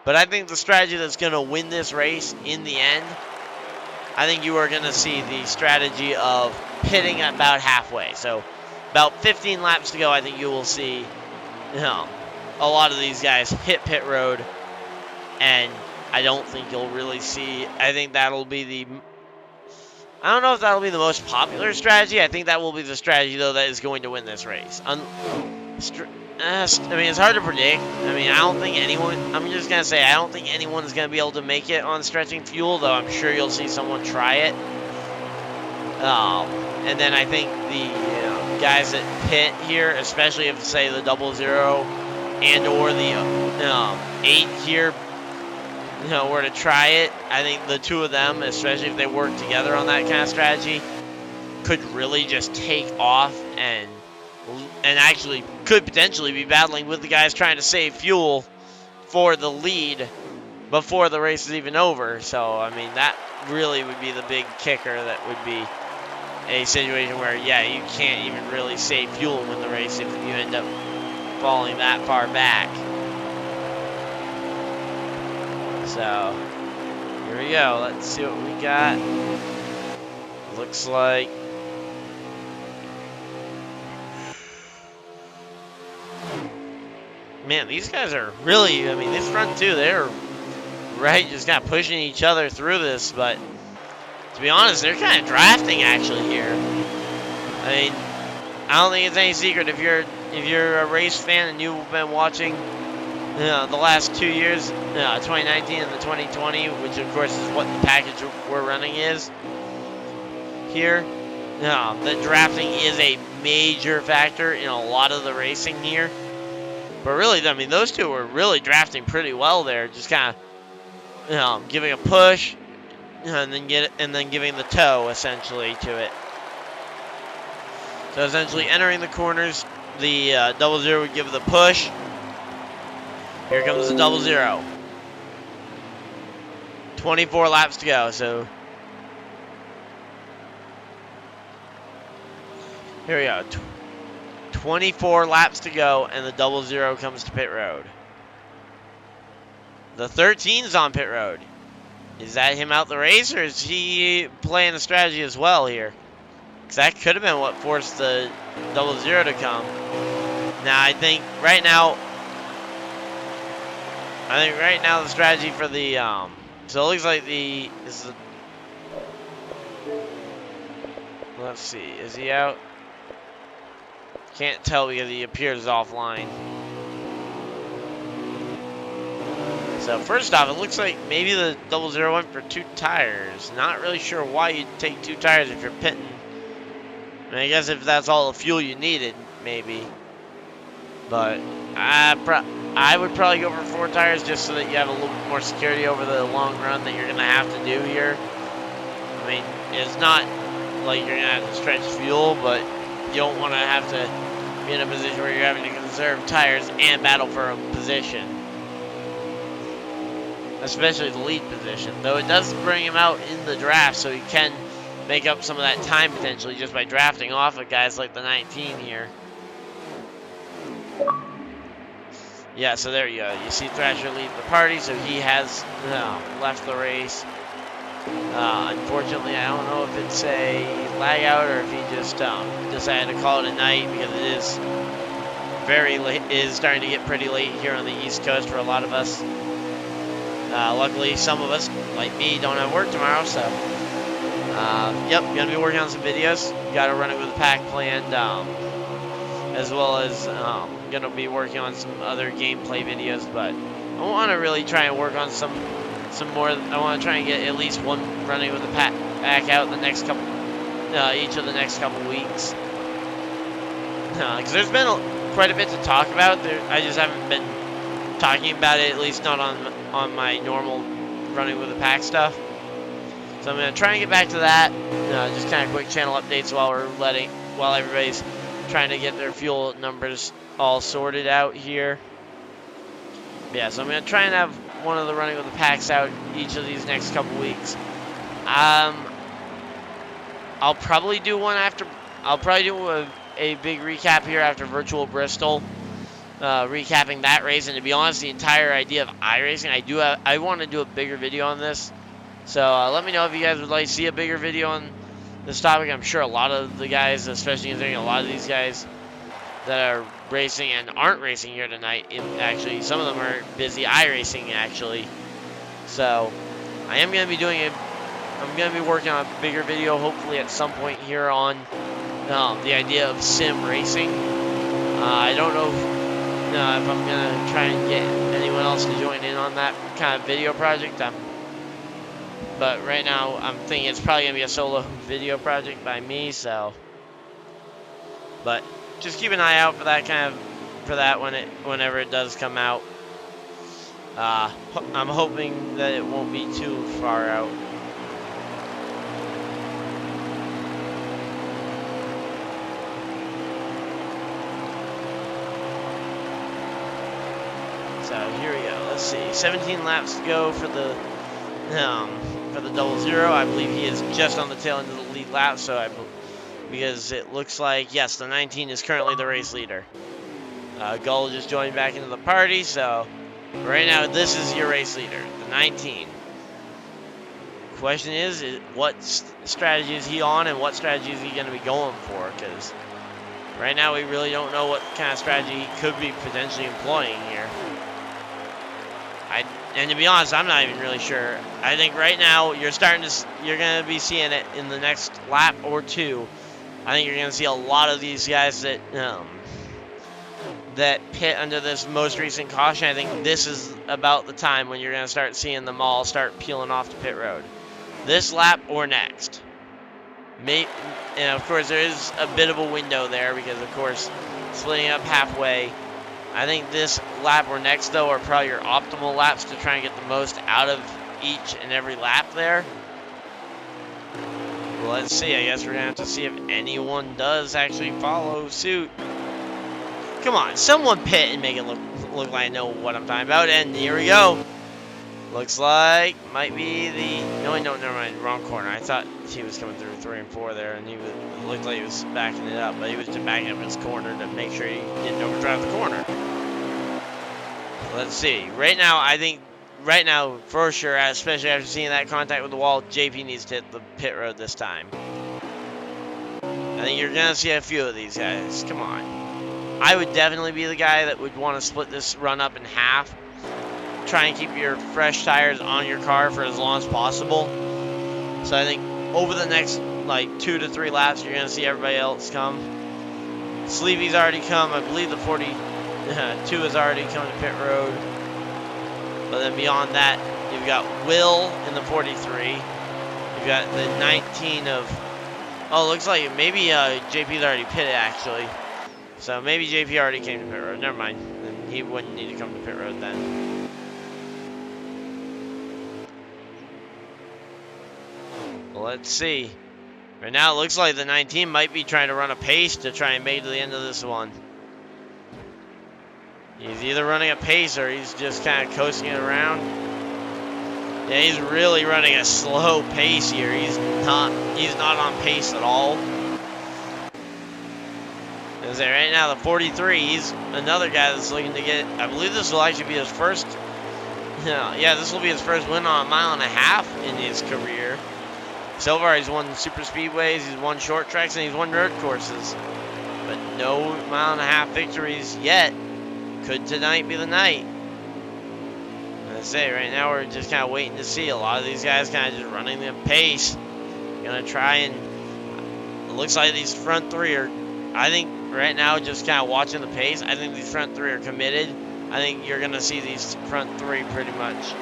But I think the strategy that's going to win this race in the end, I think you are going to see the strategy of pitting at about halfway. So about 15 laps to go, I think you will see a lot of these guys hit pit road. And I don't think you'll really see, I think that'll be I don't know if that'll be the most popular strategy. I think that will be the strategy, though, that is going to win this race. I mean, it's hard to predict. I mean, I don't think I'm just going to say, I don't think anyone's going to be able to make it on stretching fuel, though I'm sure you'll see someone try it. And then I think the guys that pit here, especially if, say, the 00 and or the 8 here, were to try it, I think the 2 of them, especially if they work together on that kind of strategy, could really just take off and actually could potentially be battling with the guys trying to save fuel for the lead before the race is even over. So, I mean, that really would be the big kicker. That would be a situation where, yeah, you can't even really save fuel and win the race if you end up falling that far back. So, here we go. Let's see what we got. Looks like man, these guys are really, I mean, this front 2, they're right, just kind of pushing each other through this, but to be honest, they're kind of drafting actually here. I mean, I don't think it's any secret if you're a race fan and you've been watching the last 2 years, 2019 and the 2020, which of course is what the package we're running is here. The drafting is a major factor in a lot of the racing here. But really, I mean, those 2 were really drafting pretty well there, just kind of, giving a push and then giving the toe essentially to it. So essentially, entering the corners, the 00 would give the push. Here comes the 00. 24 laps to go, so here we go. 24 laps to go, and the 00 comes to pit road. The 13's on pit road. Is that him out the race, or is he playing the strategy as well here? Because that could have been what forced the 00 to come. Now, I think right now the strategy for the, so it looks like let's see, is he out? Can't tell because he appears offline. So first off, it looks like maybe the 00 went for 2 tires. Not really sure why you'd take 2 tires if you're pitting. I mean, I guess if that's all the fuel you needed, maybe. But I would probably go for 4 tires just so that you have a little bit more security over the long run that you're going to have to do here. I mean, it's not like you're going to have to stretch fuel, but you don't want to have to be in a position where you're having to conserve tires and battle for a position. Especially the lead position. Though it does bring him out in the draft, so he can make up some of that time potentially just by drafting off of guys like the 19 here. Yeah, so there you go. You see Thrasher leave the party, so he has left the race. Unfortunately, I don't know if it's a lag out or if he just decided to call it a night, because it is very late. It is starting to get pretty late here on the East Coast for a lot of us. Luckily, some of us, like me, don't have work tomorrow, so yep, gonna be working on some videos. Got to run it with a pack planned, as well as gonna be working on some other gameplay videos. But I want to really try and work on some more. I want to try and get at least one running with the pack out in the next couple, each of the next couple weeks. Because there's been quite a bit to talk about. I just haven't been talking about it, at least not on my normal running with the pack stuff. So I'm gonna try and get back to that. Just kind of quick channel updates while everybody's trying to get their fuel numbers all sorted out here. Yeah, so I'm gonna try and have one of the running with the packs out each of these next couple weeks. I'll probably do one after. I'll probably do a big recap here after Virtual Bristol, recapping that race. And to be honest, the entire idea of iRacing, I want to do a bigger video on this. So let me know if you guys would like to see a bigger video on this topic. I'm sure a lot of the guys, especially considering a lot of these guys that are racing and aren't racing here tonight, actually, some of them are busy iRacing actually. So I am going to be I'm going to be working on a bigger video, hopefully at some point here on the idea of sim racing. I don't know if I'm going to try and get anyone else to join in on that kind of video project. But right now, I'm thinking it's probably going to be a solo video project by me, so. But just keep an eye out for that whenever it does come out. I'm hoping that it won't be too far out. So here we go. Let's see. 17 laps to go for the 00. I believe he is just on the tail end of the lead lap. Because it looks like, yes, the 19 is currently the race leader. Gull just joined back into the party. So right now, this is your race leader, the 19. Question is what strategy is he on and what strategy is he going to be going for? Because right now, we really don't know what kind of strategy he could be potentially employing here. And to be honest, I'm not even really sure. I think right now you're going to be seeing it in the next lap or two. I think you're going to see a lot of these guys that pit under this most recent caution. I think this is about the time when you're going to start seeing them all start peeling off the pit road. This lap or next. And of course, there is a bit of a window there because, of course, splitting up halfway. I think this lap or next, though, are probably your optimal laps to try and get the most out of each and every lap there. Well, let's see. I guess we're going to have to see if anyone does actually follow suit. Come on, someone pit and make it look like I know what I'm talking about. And here we go. Looks like might be the... No, never mind. Wrong corner. I thought he was coming through 3 and 4 there, and it looked like he was backing it up, but he was just backing up his corner to make sure he didn't overdrive the corner. Let's see. Right now, for sure, especially after seeing that contact with the wall, JP needs to hit the pit road this time. I think you're going to see a few of these guys. Come on. I would definitely be the guy that would want to split this run up in half. Try and keep your fresh tires on your car for as long as possible. So I think over the next like 2 to 3 laps, you're going to see everybody else come. Sleepy's already come. I believe the 42 has already come to pit road. But then beyond that, you've got Will in the 43. You've got the 19 of... Oh, looks like maybe JP's already pitted, actually. So maybe JP already came to pit road. Never mind. Then he wouldn't need to come to pit road then. Let's see. Right now, it looks like the 19 might be trying to run a pace to try and make it to the end of this one. He's either running a pace or he's just kind of coasting it around. Yeah, he's really running a slow pace here. He's not on pace at all. As right now, the 43, he's another guy that's looking to get... I believe this will actually be his first... Yeah, this will be his first win on a 1.5 miles in his career. So far, he's won super speedways, he's won short tracks, and he's won road courses. But no 1.5 mile victories yet. Could tonight be the night? I say right now we're just kind of waiting to see. A lot of these guys kind of just running the pace. Gonna try and. It looks like these front three are. I think right now just kind of watching the pace. I think these front three are committed. I think you're gonna see these front three pretty much.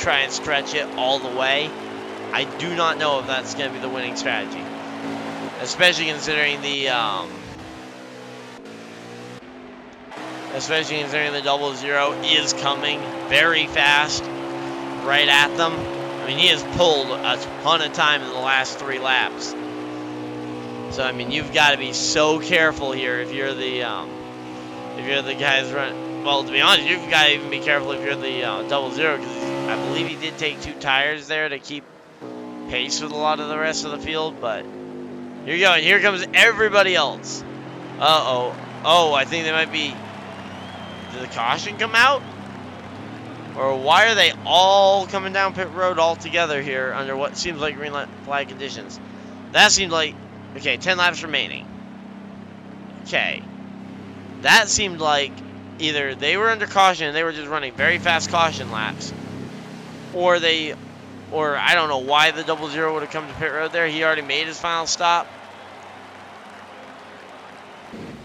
Try and stretch it all the way. I do not know if that's gonna be the winning strategy, especially considering the. Especially considering the 0-0 is coming very fast right at them. I mean, he has pulled a ton of time in the last 3 laps. So, I mean, you've got to be so careful here if you're the guys running. Well, to be honest, you've got to even be careful if you're the 0-0 because I believe he did take 2 tires there to keep pace with a lot of the rest of the field. But here you go, and here comes everybody else. Uh-oh. Oh, I think they might be. Did the caution come out? Or why are they all coming down pit road all together here under what seems like green flag conditions? That seemed like, okay, 10 laps remaining. Okay. That seemed like either they were under caution and they were just running very fast caution laps, or I don't know why the 0-0 would have come to pit road there. He already made his final stop.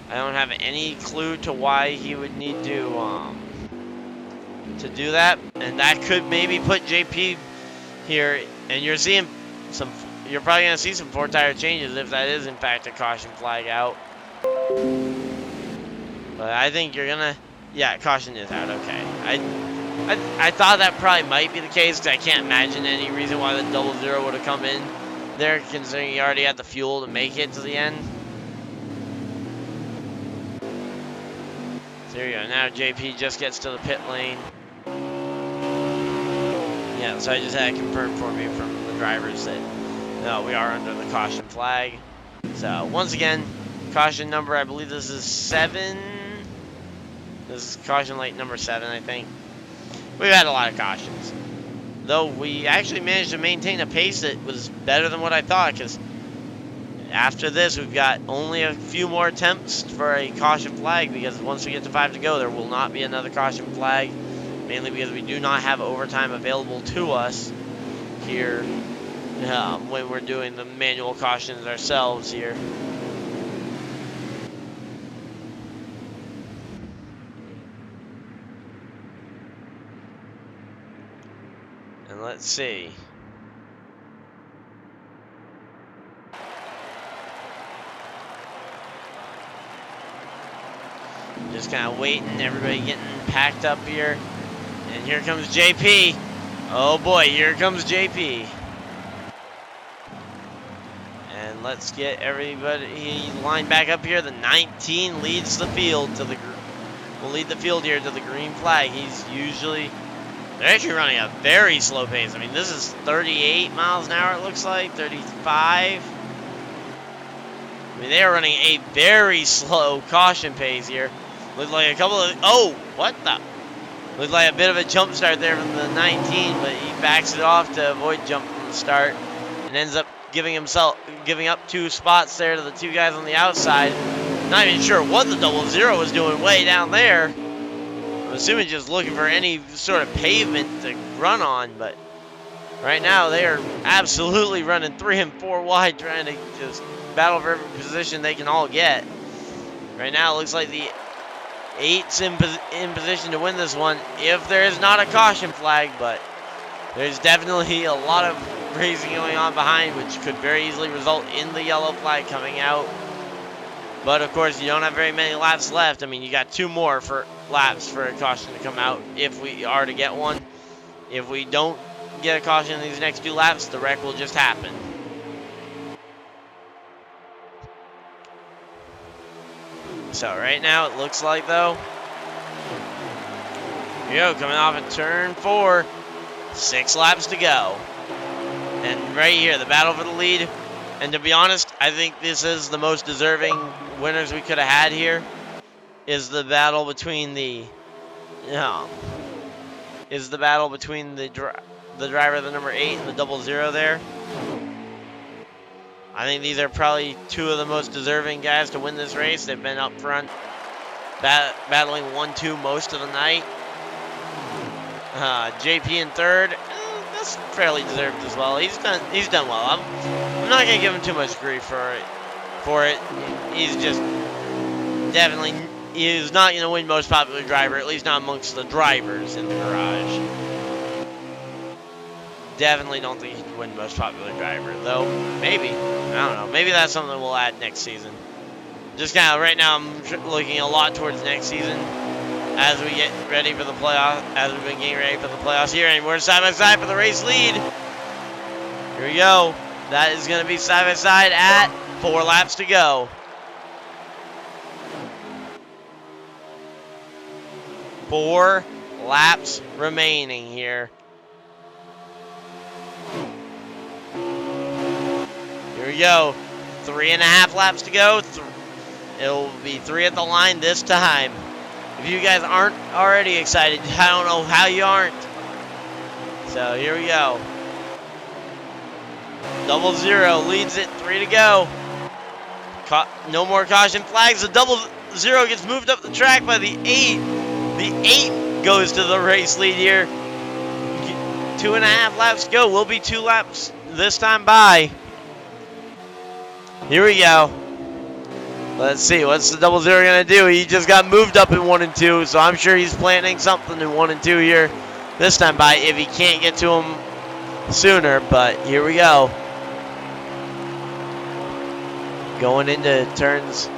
I don't have any clue to why he would need to do that, and that could maybe put JP here. And you're seeing you're probably gonna see some 4-tire changes if that is in fact a caution flag out. But I think you're gonna, yeah, caution is out. Okay, I thought that probably might be the case because I can't imagine any reason why the 0-0 would have come in there, considering he already had the fuel to make it to the end. There you go. Now JP just gets to the pit lane. Yeah, so I just had it confirmed for me from the drivers that no, we are under the caution flag. So once again, caution number, I believe this is 7. This is caution light number 7, I think. We've had a lot of cautions, though we actually managed to maintain a pace that was better than what I thought, because after this, we've got only a few more attempts for a caution flag, because once we get to 5 to go, there will not be another caution flag, mainly because we do not have overtime available to us here when we're doing the manual cautions ourselves here. And let's see. Just kind of waiting, everybody getting packed up here. And here comes JP. Oh boy, here comes JP. And let's get everybody lined back up here. The 19 leads the field to will lead the field here to the green flag. They're actually running a very slow pace. I mean, this is 38 miles an hour, it looks like, 35. I mean, they are running a very slow caution pace here. Looked like a couple of, oh, what the? Looked like a bit of a jump start there from the 19, but he backs it off to avoid jump from the start and ends up giving up 2 spots there to the 2 guys on the outside. Not even sure what the 0-0 was doing way down there. I'm assuming just looking for any sort of pavement to run on, but right now they are absolutely running 3 and 4 wide, trying to just battle for every position they can all get. Right now it looks like the 8's in position to win this one if there is not a caution flag, but there's definitely a lot of racing going on behind, which could very easily result in the yellow flag coming out. But of course, you don't have very many laps left. I mean, you got 2 more laps for a caution to come out if we are to get one. If we don't get a caution in these next 2 laps, the wreck will just happen. So right now it looks like, though, here we go, coming off of turn 4, 6 laps to go. And right here, the battle for the lead. And to be honest, I think this is the most deserving winners we could have had here. Is the battle between the driver, the number 8, and the 0-0 there. I think these are probably 2 of the most deserving guys to win this race. They've been up front, battling 1-2 most of the night. JP in third. That's fairly deserved as well. He's done well. I'm not gonna give him too much grief for it. He's just definitely is not gonna win most popular driver, at least not amongst the drivers in the garage. Definitely don't think he can win most popular driver, though. Maybe. I don't know. Maybe that's something we'll add next season. Just kind of right now, I'm looking a lot towards next season as we get ready for the playoffs. As we've been getting ready for the playoffs here, and we're side by side for the race lead. Here we go. That is going to be side by side at 4 laps to go. Four laps remaining here. Here we go. 3.5 laps to go. It'll be 3 at the line this time. If you guys aren't already excited, I don't know how you aren't. So here we go. 00 leads it. 3 to go. No more caution flags. The 00 gets moved up the track by the 8. The 8 goes to the race lead here. 2.5 laps to go. We'll be 2 laps this time by. Here we go. Let's see. What's the 00 going to do? He just got moved up in 1 and 2, so I'm sure he's planning something in 1 and 2 here this time by if he can't get to him sooner. But here we go. Going into turns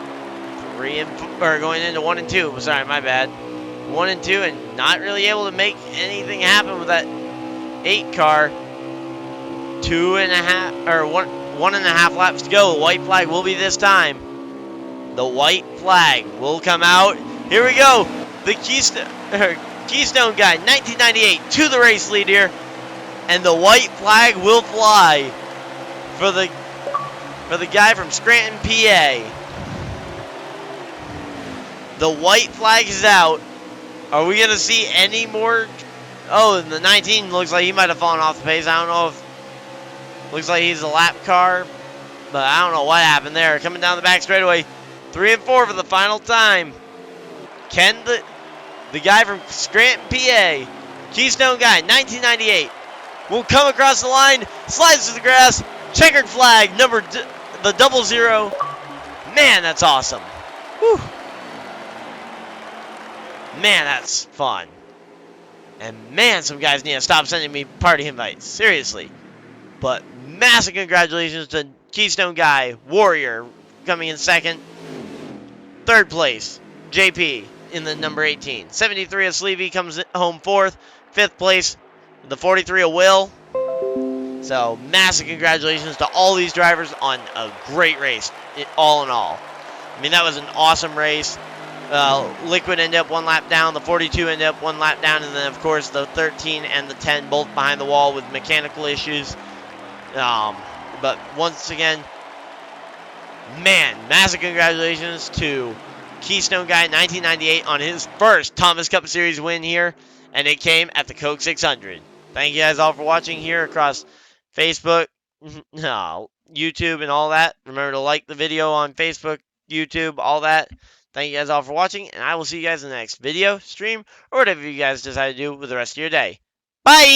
3 and going into 1 and 2. Sorry, my bad. 1 and 2, and not really able to make anything happen with that 8 car. 2.5 or 1.5 laps to go. The white flag will be this time. The white flag will come out. Here we go. The Keystone guy, 1998, to the race lead here, and the white flag will fly for the guy from Scranton, PA. The white flag is out. Are we gonna see any more? Oh, the 19 looks like he might have fallen off the pace. I don't know if. Looks like he's a lap car, but I don't know what happened there. Coming down the back straightaway, 3 and 4 for the final time. Can the guy from Scranton, PA, Keystone guy, 1998, will come across the line, slides to the grass, checkered flag, the 00. Man, that's awesome. Whew. Man, that's fun. And man, some guys need to stop sending me party invites. Seriously. But massive congratulations to Keystone Guy, Warrior, coming in second. Third place, JP in the number 18. 73 of Sleevey comes home fourth. Fifth place, the 43 of Will. So massive congratulations to all these drivers on a great race, all in all. I mean, that was an awesome race. Liquid ended up 1 lap down, the 42 ended up 1 lap down, and then of course the 13 and the 10 both behind the wall with mechanical issues. But once again, man, massive congratulations to Keystone Guy 1998 on his first Thomas Cup Series win here, and it came at the Coke 600. Thank you guys all for watching here across Facebook, YouTube, and all that. Remember to like the video on Facebook, YouTube, all that. Thank you guys all for watching, and I will see you guys in the next video, stream, or whatever you guys decide to do with the rest of your day. Bye!